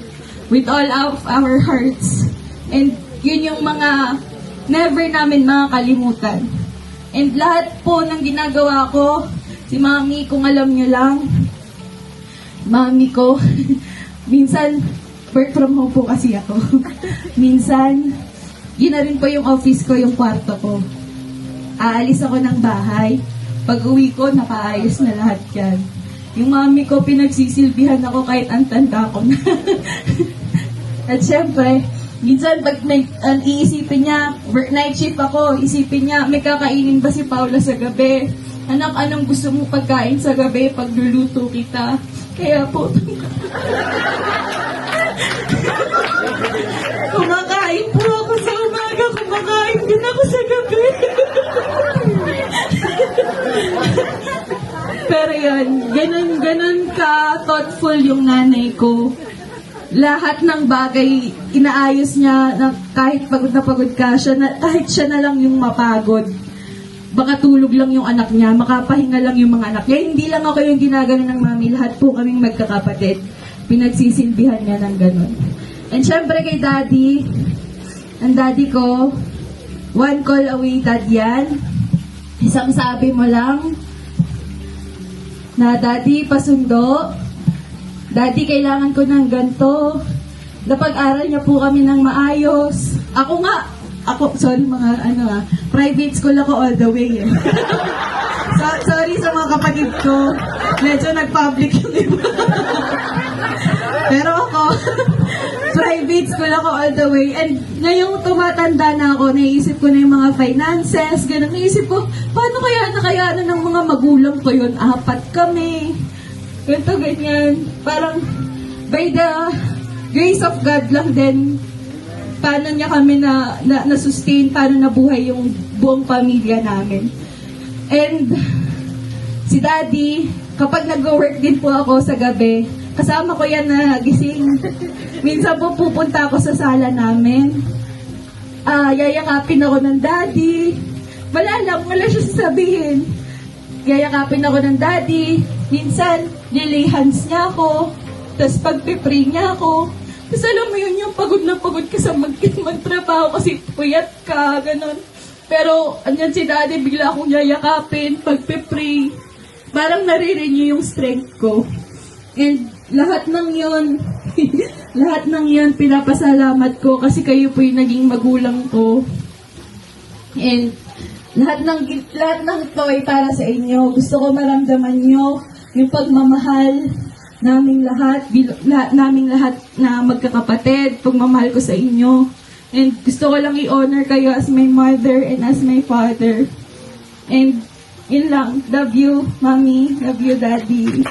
with all of our hearts. And yun yung mga never namin makakalimutan. And lahat po ng ginagawa ko, si Mami, kung alam nyo lang, Mami ko, minsan, work from home po kasi ako. Minsan, yun na rin po yung office ko, yung kwarto ko. Aalis ako ng bahay. Pag uwi ko, nakaayos na lahat yan. Yung Mami ko, pinagsisilbihan ako kahit ang tanda ko na. At syempre, minsan pag iisipin niya, work night shift ako, isipin niya, may kakainin ba si Paula sa gabi? Anak, anong gusto mo pagkain sa gabi pag luluto kita? Kaya po, kumakain po ako sa umaga, kumakain din ako sa gabi. Pero yun, ganun ka thoughtful yung nanay ko. Lahat ng bagay inaayos niya na kahit pagod na pagod ka, kahit siya na lang yung mapagod. Baka tulog lang yung anak niya, makapahinga lang yung mga anak niya. Hindi lang ako yung ginagano ng Mami, lahat po kaming magkakapatid. Pinagsisilbihan niya ng ganun. And syempre kay Daddy, ang Daddy ko, one call away, Dad yan. Isang sabi mo lang, na Daddy, pasundo. Daddy, kailangan ko ng ganito. Napag-aral niya po kami ng maayos. Sorry mga private school ako all the way. Sorry sa mga kapatid ko. Medyo nag-public yung iba. Pero ako, private school ako all the way. And ngayong tumatanda na ako, naisip ko na yung mga finances, ganun. Naisip ko, paano kaya nakayanan ng mga magulang ko yun? 4 kami. Ganito, ganyan. Parang, by the grace of God lang din, paano niya kami na-sustain, paano nabuhay yung buong pamilya namin. And, si Daddy, kapag nag-work din po ako sa gabi, kasama ko yan na gising. Minsan po pupunta ako sa sala namin. Yayakapin ako ng Daddy. Wala siya sasabihin. Yayakapin ako ng Daddy. Minsan, nilay hands niya ako. Tapos pagpipray niya ako. Tapos alam mo yun, yung pagod na pagod ka sa magtrabaho kasi puyat ka, ganon. Pero, andyan si daddy, bigla akong yayakapin, pagpe-pray. Parang nare-renew yung strength ko. And lahat ng yun, lahat ng yun, pinapasalamat ko kasi kayo po yung naging magulang ko. And lahat ng to ay para sa inyo. Gusto ko maramdaman nyo yung pagmamahal naming lahat na magkakapatid, pagmamahal ko sa inyo. And gusto ko lang i-honor kayo as my mother and as my father. And yun lang. Love you, Mommy. Love you, Daddy.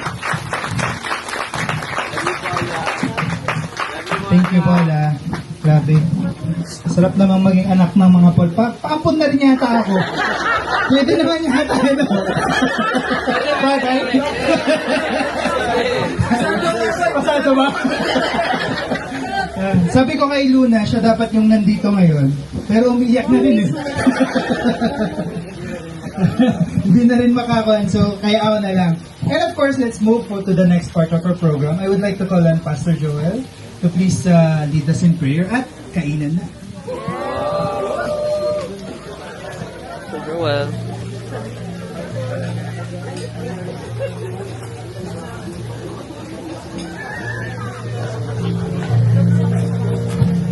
Thank you, Paula. Grabe. Sarap namang maging anak ng mga Paul. Paampun na rin yata ako. Pwede naman yata. Bagay. Pasado ba? Sabi ko kay Luna, siya dapat yung nandito ngayon. Pero umiyak na rin eh. Hindi na rin makakuan, so kaya ako na lang. And of course, let's move to the next part of our program. I would like to call on Pastor Joel to please lead us in prayer at kainan na. Super well.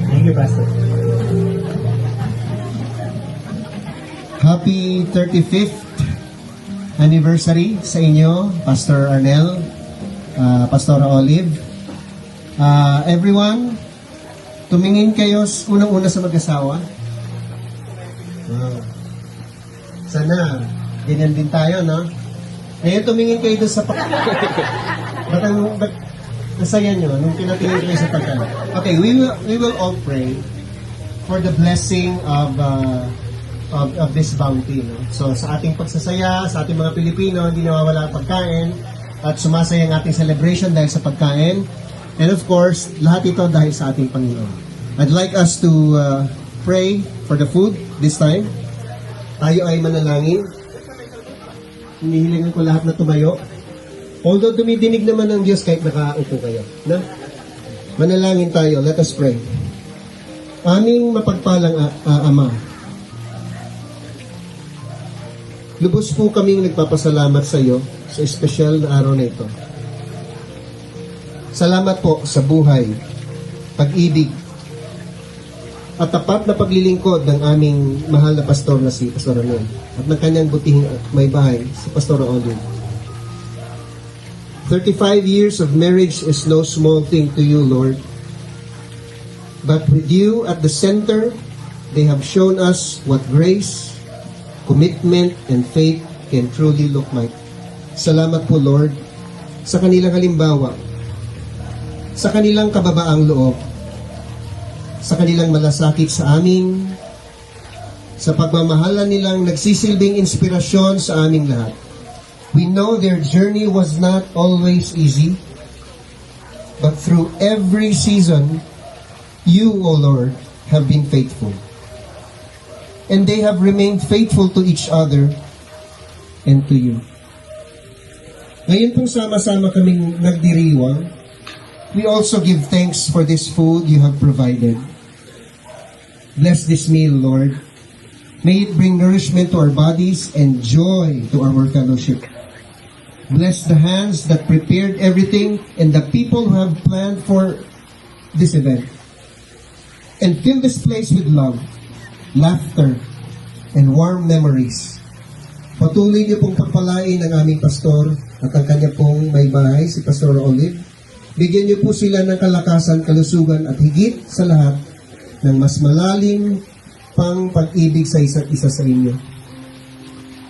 Thank you, Pastor. Happy 35th anniversary sa inyo, Pastor Arnel, Pastor Olive. Everyone, tumingin kayo unang-una sa mag-asawa. Wow. Sana, ganyan din tayo, no? Ngayon, tumingin kayo doon sa ba't nasaya nyo nung pinatingin kayo sa pagkano? Okay, we will all pray for the blessing of this bounty. No? So, sa ating pagsasaya, sa ating mga Pilipino, hindi nawawala ang pagkain at sumasaya ang ating celebration dahil sa pagkain. And of course, lahat ito dahil sa ating Panginoon. I'd like us to pray for the food this time. Tayo ay manalangin. Hinihilingan ko lahat na tumayo. Although dumidinig naman ng Diyos kahit nakaupo kayo. No? Manalangin tayo. Let us pray. Aming mapagpalang Ama, lubos po kaming nagpapasalamat sa iyo sa espesyal na araw na ito. Salamat po sa buhay, pag-ibig, at tapat na paglilingkod ng aming mahal na pastor na si Pastor Arnel at ng kanyang butihing may bahay, si Pastor Olive. 35 years of marriage is no small thing to you, Lord. But with you at the center, they have shown us what grace, commitment, and faith can truly look like. Salamat po, Lord, sa kanilang halimbawa, sa kanilang kababaang loob, sa kanilang malasakit sa amin, sa pagmamahala nilang nagsisilbing inspirasyon sa aming lahat. We know their journey was not always easy, but through every season, you, O Lord, have been faithful. And they have remained faithful to each other and to you. Ngayon pong sama-sama kaming nagdiriwang, we also give thanks for this food you have provided. Bless this meal, Lord. May it bring nourishment to our bodies and joy to our fellowship. Bless the hands that prepared everything and the people who have planned for this event. And fill this place with love, laughter, and warm memories. Patuloy niyo pong pagpalain ang aming pastor at ang kanya pong may bahay, si Pastor Olive. Bigyan niyo po sila ng kalakasan, kalusugan at higit sa lahat ng mas malalim pang pag-ibig sa isa't isa sa inyo.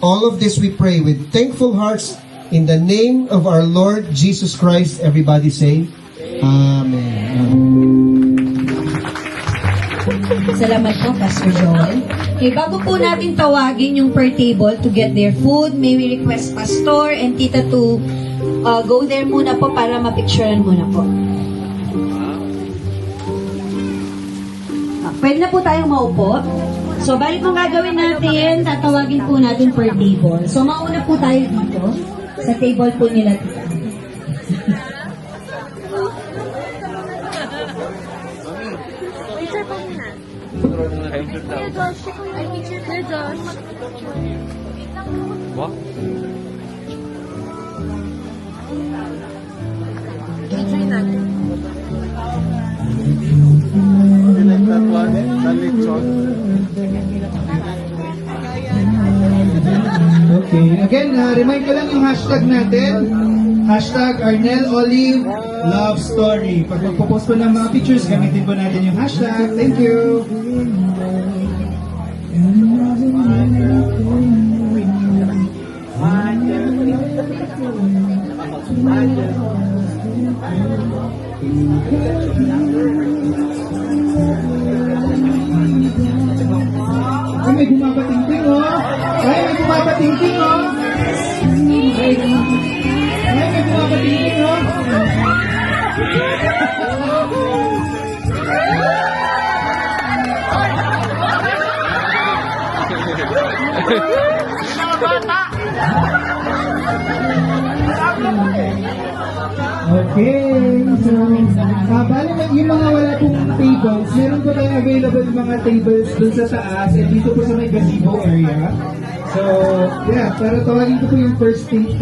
All of this we pray with thankful hearts in the name of our Lord Jesus Christ. Everybody say, Amen. Salamat po, Pastor Joel. Okay, bago po natin tawagin yung per table to get their food, may we request Pastor and Tita to go there muna po para mapicturean muna po. Pwede na po tayong maupo. So, balik ang gagawin natin, tatawagin po natin per table. So, mauna po tayo dito sa table po nila. What? Okay. Again, remind ko lang yung hashtag natin. Hashtag Arnel Olive Love Story. Pag magpo-post po ng mga pictures, gamitin po natin yung hashtag. Thank you. Ay, may bumabatingting, oh! Ay, may bumabatingting, oh! Ay, may bumabatingting, oh! Okay, so, bali yung mga wala pong tables, meron po tayong available mga tables dun sa taas and dito po sa may gazebo area. So, yeah, para tawagin ko po yung first table.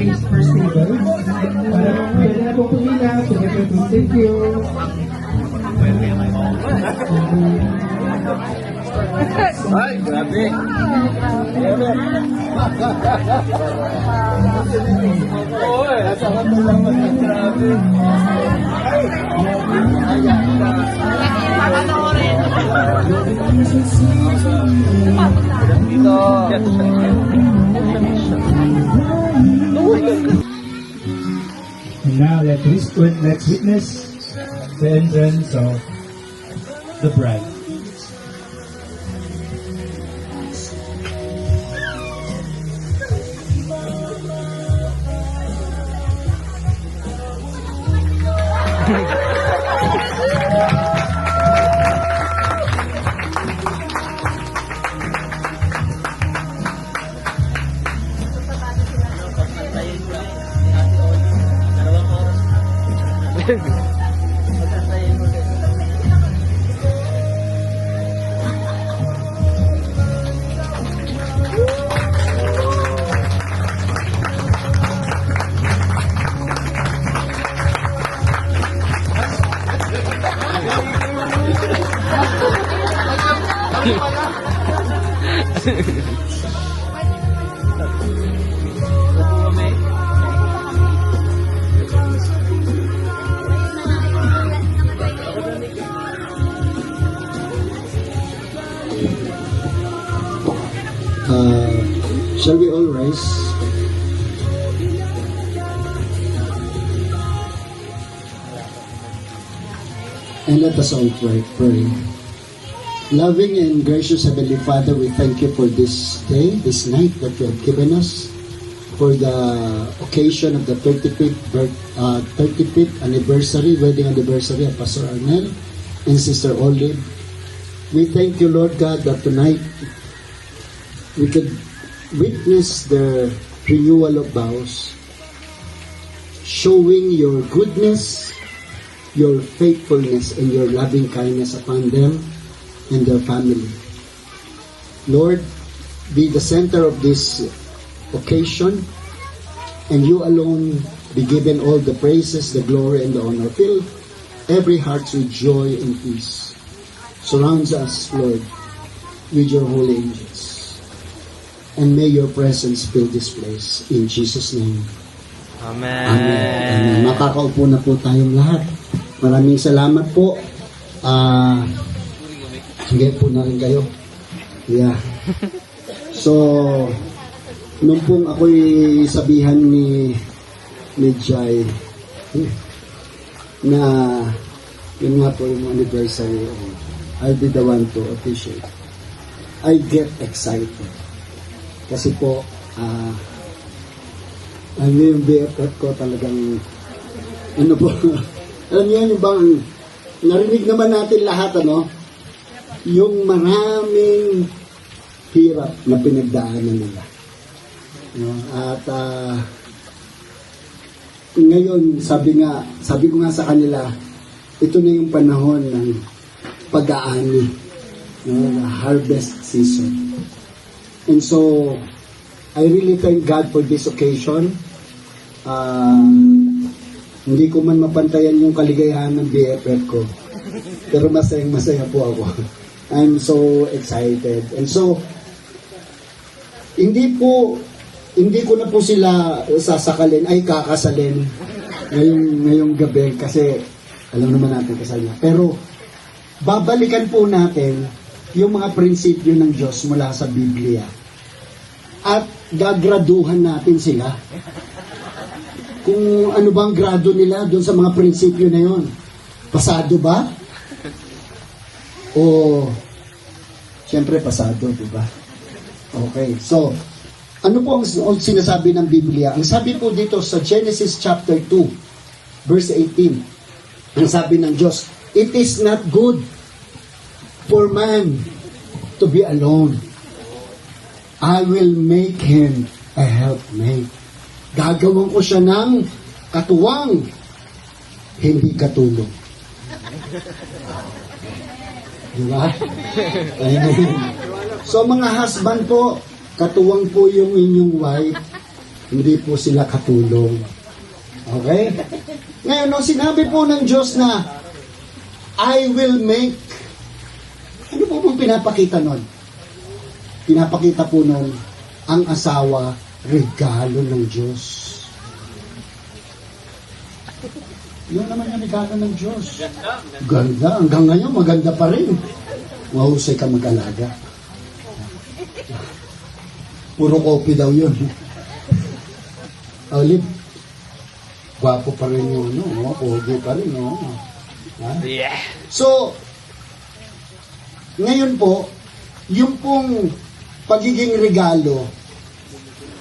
Para pwede na po pumila, pwede po. Thank you. Ay, grabe. Oy, sarap mo lang grabe. And now let's witness the entrance of the bride. Shall we all rise? And let us all pray. Loving and gracious Heavenly Father, we thank you for this day, this night that you have given us, for the occasion of the 35th anniversary, wedding anniversary of Pastor Arnel and Sister Olive. We thank you, Lord God, that tonight we could witness the renewal of vows, showing your goodness, your faithfulness, and your loving kindness upon them and their family. Lord, be the center of this occasion, and you alone be given all the praises, the glory, and the honor. Fill every heart with joy and peace. Surrounds us, Lord, with your holy angels. And may your presence fill this place. In Jesus' name. Amen. Amen. Makakaupo na po tayong lahat. Maraming salamat po. Sige po na rin kayo. Yeah. So, nung pong ako'y sabihan ni Jai na yun nga po yung anniversary, I'll be the one to appreciate. I get excited. Kasi po, ano yung BFF ko talagang, ano po, alam niyo yung bang, narinig naman natin lahat, ano, yung maraming hirap na pinagdaanan nila. No? At ngayon, sabi ko nga sa kanila, ito na yung panahon ng pag-aani. the harvest season. And so, I really thank God for this occasion. Hindi ko man mapantayan yung kaligayahan ng BFF ko. Pero masayang-masaya po ako. I'm so excited. And so, hindi ko na po sila sasakalin, ay kakasalin ngayong gabi kasi alam naman natin kasal na. Pero, babalikan po natin yung mga prinsipyo ng Diyos mula sa Biblia. At gagraduhan natin sila. Kung ano bang grado nila doon sa mga prinsipyo na yon. Pasado ba? O, siyempre pasado, di ba? Okay, so, ano po ang sinasabi ng Biblia? Ang sabi po dito sa Genesis chapter 2, verse 18, ang sabi ng Diyos, "It is not good for man to be alone. I will make him a helpmate." Gagawan ko siya ng katuwang, hindi katulong. Diba? So mga husband po, katuwang po yung inyong wife, hindi po sila katulong. Okay? Ngayon, nung sinabi po ng Diyos na, I will make, ano po pong pinapakita nun? Pinapakita po nun, ang asawa, regalo ng Diyos. Yun naman yung regalo ng Diyos. Ganda. Hanggang ngayon, maganda pa rin. Mahusay ka mag-alaga. Puro kopi daw yun. Olive, gwapo pa rin yun. Pogi pa rin. Yeah. So, ngayon po, yung pong pagiging regalo,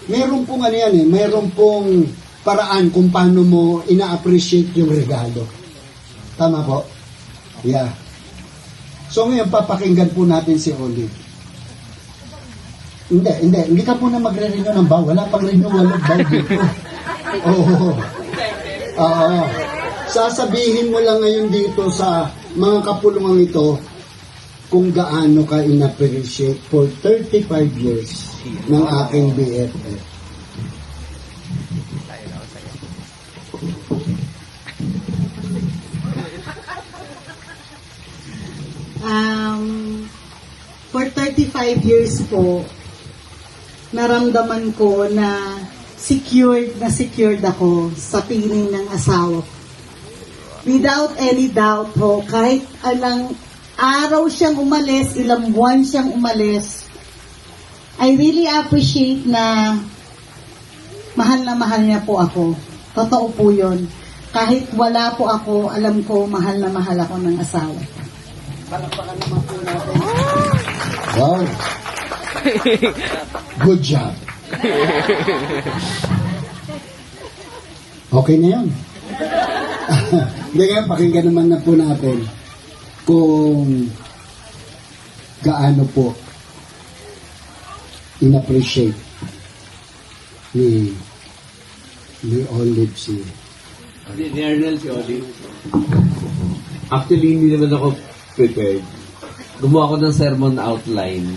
meron pong ano yan meron pong paraan kung paano mo ina-appreciate yung regalo. Tama po? Yeah. So ngayon, papakinggan po natin si Olive. Hindi ka po na magre-renew ng vow. Wala pang renewal of vow dito. Oo. Sasabihin mo lang ngayon dito sa mga kapulungan ito kung gaano ka in-appreciate for 35 years ng aking BFF. For 35 years po, naramdaman ko na secured ako sa piling ng asawa ko. Without any doubt ho, kahit alang araw siyang umalis, ilang buwan siyang umalis, I really appreciate na mahal niya po ako. Totoo po yun. Kahit wala po ako, alam ko mahal na mahal ako ng asawa ko. Palakpakan naman po natin. Wow. Good job. Okay na yun. Hindi kaya pakinggan naman na po natin kung gaano po in-appreciate ni Olive si Ernel si Olive. Actually, hindi naman ako prepared. Gumawa ko ng sermon outline.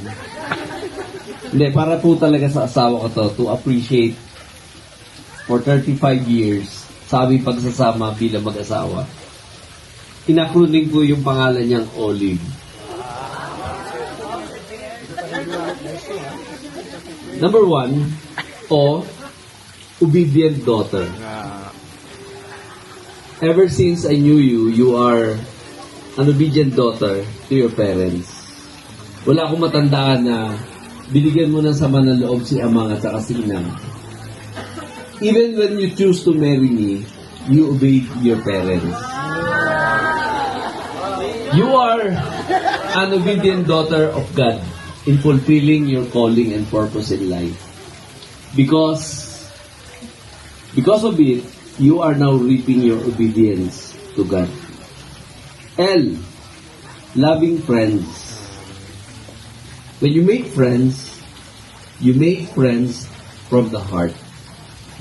Hindi, para po talaga sa asawa ko to appreciate for 35 years sa aming pagsasama bilang mag-asawa. Inacronym ko yung pangalan niyang Olive. Number 1, O, obedient daughter. Ever since I knew you, you are an obedient daughter to your parents. Wala akong matandaan na binigyan mo ng sama ng loob si Amang at saka si Inang. Even when you choose to marry me, you obeyed your parents. You are an obedient daughter of God in fulfilling your calling and purpose in life. Because of it, you are now reaping your obedience to God. L, loving friends. When you make friends from the heart.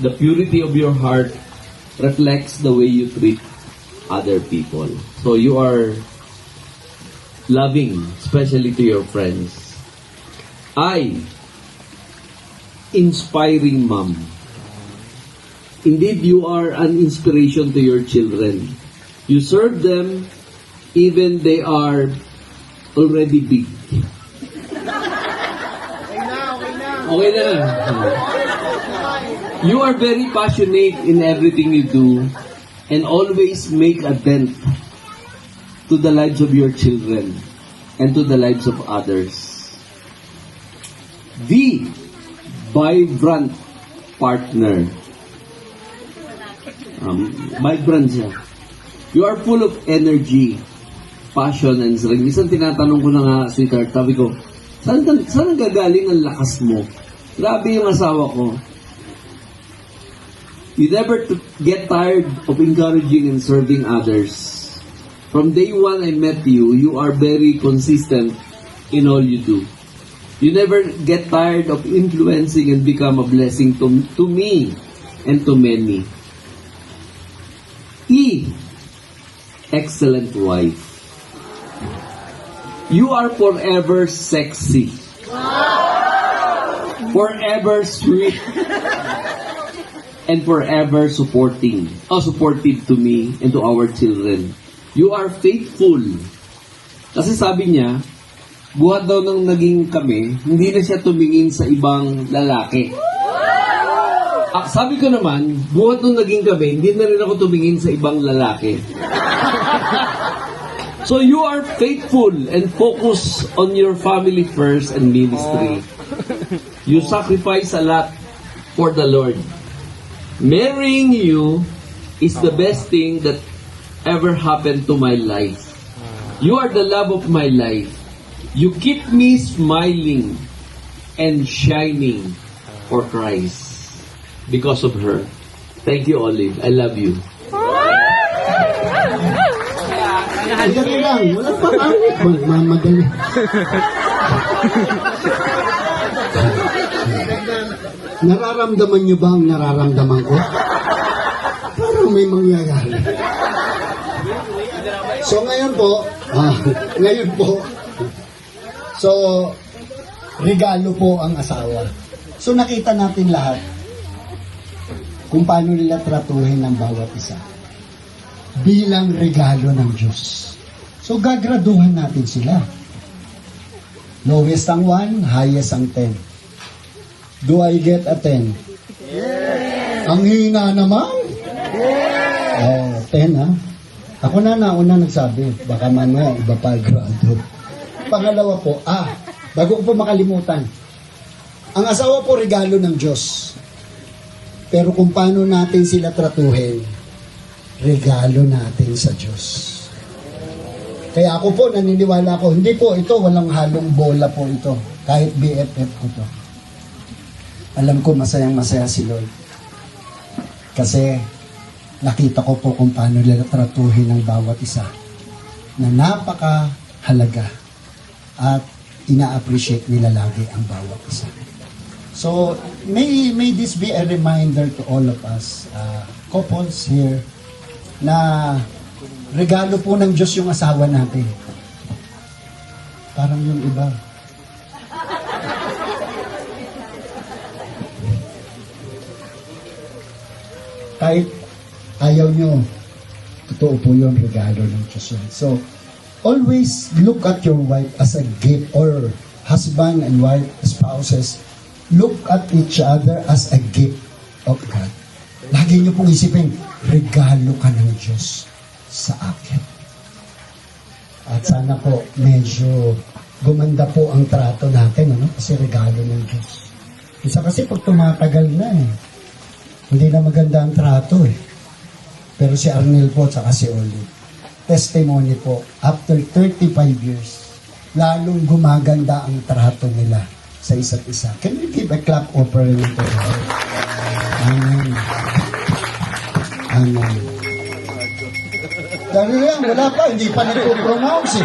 The purity of your heart reflects the way you treat other people. So you are loving, especially to your friends. I, inspiring mom. Indeed, you are an inspiration to your children. You serve them even they are already big. Okay na. You are very passionate in everything you do and always make a dent to the lives of your children and to the lives of others. The vibrant partner. Vibrant siya. You are full of energy, passion, and strength. Minsan tinatanong ko na nga, sweetheart, sabi ko, saan gagaling ang lakas mo? Grabe yung asawa ko. You never get tired of encouraging and serving others. From day one I met you, you are very consistent in all you do. You never get tired of influencing and become a blessing to me and to many. E, excellent wife. You are forever sexy. Forever sweet. And forever supportive to me and to our children. You are faithful. Kasi sabi niya, buhat daw nang naging kami, hindi na siya tumingin sa ibang lalaki. Sabi ko naman, buhat nung naging kami, hindi na rin ako tumingin sa ibang lalaki. So you are faithful and focus on your family first and ministry. You sacrifice a lot for the Lord. Marrying you is the best thing that ever happened to my life. You are the love of my life. You keep me smiling and shining for Christ because of her. Thank you, Olive. I love you. Madali lang. Wala pa madali. Nararamdaman niyo ba ang nararamdaman ko? Parang may mangyayari. So ngayon po, so regalo po ang asawa. So nakita natin lahat kung paano nila tratuhin ang bawat isa bilang regalo ng Diyos. So gagraduhan natin sila. Lowest ang 1, highest ang 10. Do I get a 10? Yes. Ang hina naman? Yes. 10 ha? Ako na nauna nagsabi, baka mano, iba pa grado. Pangalawa po, bago ko po makalimutan, ang asawa po regalo ng Diyos. Pero kung paano natin sila tratuhin, regalo natin sa Diyos. Kaya ako po, naniniwala ko, hindi po ito, walang halong bola po ito. Kahit BFF ko to. Alam ko masayang-masaya si Lord. Kasi nakita ko po kung paano nila tratuhin ang bawat isa na napakahalaga at ina-appreciate nila lagi ang bawat isa. So, may this be a reminder to all of us, couples here, na regalo po ng Diyos yung asawa natin. Parang yung iba. Kahit ayaw nyo, totoo po yun, regalo ng Diyos yun. So, always look at your wife as a gift, or husband and wife, spouses, look at each other as a gift of God. Lagi nyo pong isipin, regalo ka ng Diyos sa akin. At sana po, medyo gumanda po ang trato natin, ano? Kasi regalo ng Diyos. Isa kasi pag tumatagal na hindi na maganda ang trato Pero si Arnel po, tsaka si Oli, testimony po, after 35 years, lalong gumaganda ang trato nila sa isa't isa. Can we give a clap offering to God? Amen. Amen. Dahil yan, wala pa, hindi pa nagpo-pronounce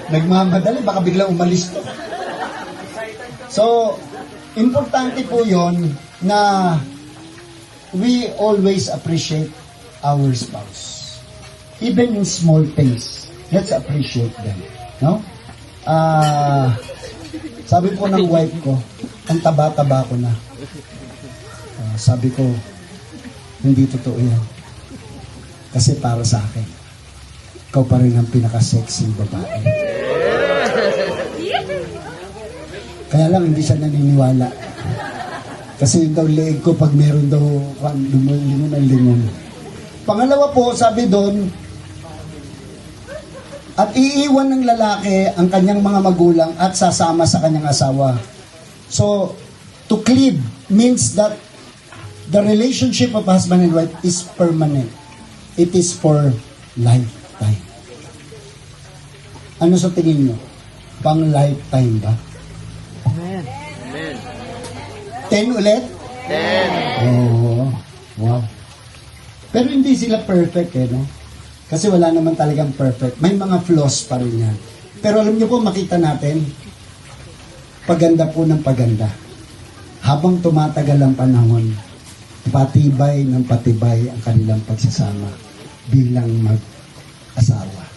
Nagmamadali, baka biglang umalis to. So, importante po yon na we always appreciate our spouse. Even in small things. Let's appreciate them. No? Sabi po ng wife ko, ang taba-taba ko na. Sabi ko, hindi totoo yan. Kasi para sa akin, ikaw pa rin ang pinaka-sexy babae. Kaya lang, hindi siya naniniwala. Kasi yung daw leeg ko, pag meron daw lingon ang lingon. Pangalawa po, sabi doon, at iiwan ng lalaki ang kanyang mga magulang at sasama sa kanyang asawa. So, to cleave means that the relationship of husband and wife is permanent. It is for lifetime. Ano sa tingin nyo? Pang lifetime ba? Amen. 10 ulit? 10. Oh, wow. Pero hindi sila perfect no? Kasi wala naman talagang perfect. May mga flaws pa rin yan. Pero alam niyo po, makita natin, paganda po ng paganda. Habang tumatagal ang panahon, patibay ng patibay ang kanilang pagsasama bilang mag-asawa.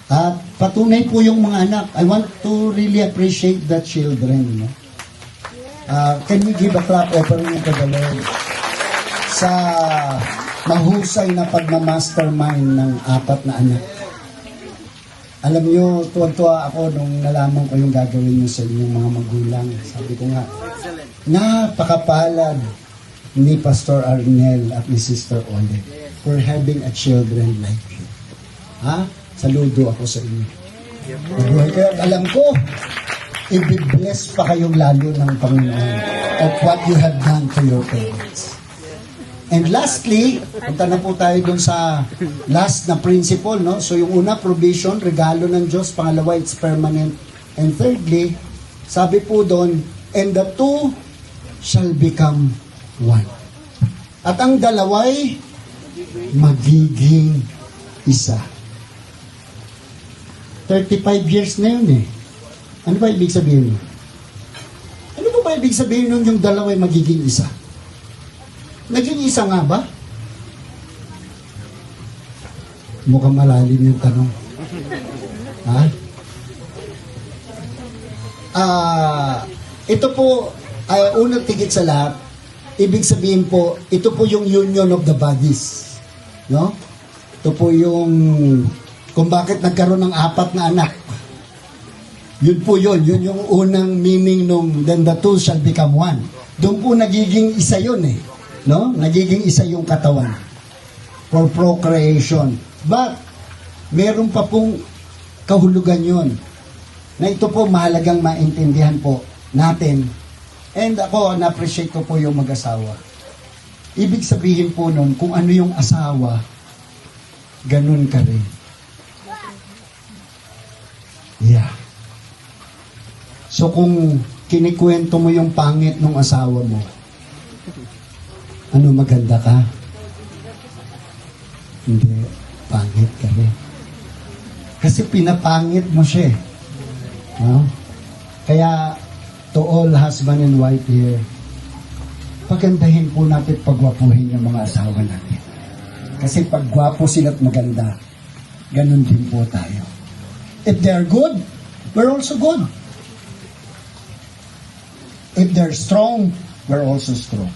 At patunay po yung mga anak. I want to really appreciate the children. No? Can we give a clap offering to the Lord sa mahusay na pagmamastermind ng 4 na anak. Alam nyo, tuwa-tuwa ako nung nalaman ko yung gagawin nyo sa inyong mga magulang. Sabi ko nga, napakapalad ni Pastor Arnel at ni Sister Olive for having a children like you. Saludo ako sa inyo. Mabuhay kayo. Alam ko, i-bless pa kayong lalo ng Panginoon of what you have done to your parents. And lastly, punta na po tayo dun sa last na principle, no? So yung una, provision, regalo ng Diyos. Pangalawa, it's permanent. And thirdly, sabi po doon, and the two shall become one. At ang dalaway, magiging isa. 35 years na yun Ano ba ibig sabihin? Ano ba ibig sabihin nun yung dalaway magiging isa? Naging isa nga ba? Mukhang malalim yung tanong. Ito po, unang tigit sa lahat, ibig sabihin po, ito po yung union of the bodies. No? Ito po yung, kung bakit nagkaroon ng 4 na anak. Yun po yun yung unang meaning nung, then the two shall become one. Doon po nagiging isa yun No? Nagiging isa yung katawan for procreation. But, meron pa pong kahulugan yun na ito po mahalagang maintindihan po natin. And ako, na-appreciate ko po yung mag-asawa. Ibig sabihin po nun, kung ano yung asawa, ganun ka rin. Yeah. So kung kinikwento mo yung pangit ng asawa mo, ano, maganda ka? Hindi, pangit ka rin. Kasi pinapangit mo siya. No? Kaya, to all husband and wife here, pagandahin po natin, pagwapuhin yung mga asawa natin. Kasi pagwapo sila at maganda, ganun din po tayo. If they're good, we're also good. If they're strong, we're also strong.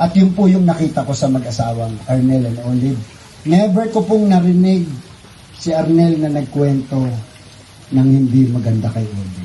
At yun po yung nakita ko sa mag-asawang Arnel and Olive. Never ko pong narinig si Arnel na nagkwento ng hindi maganda kay Olive.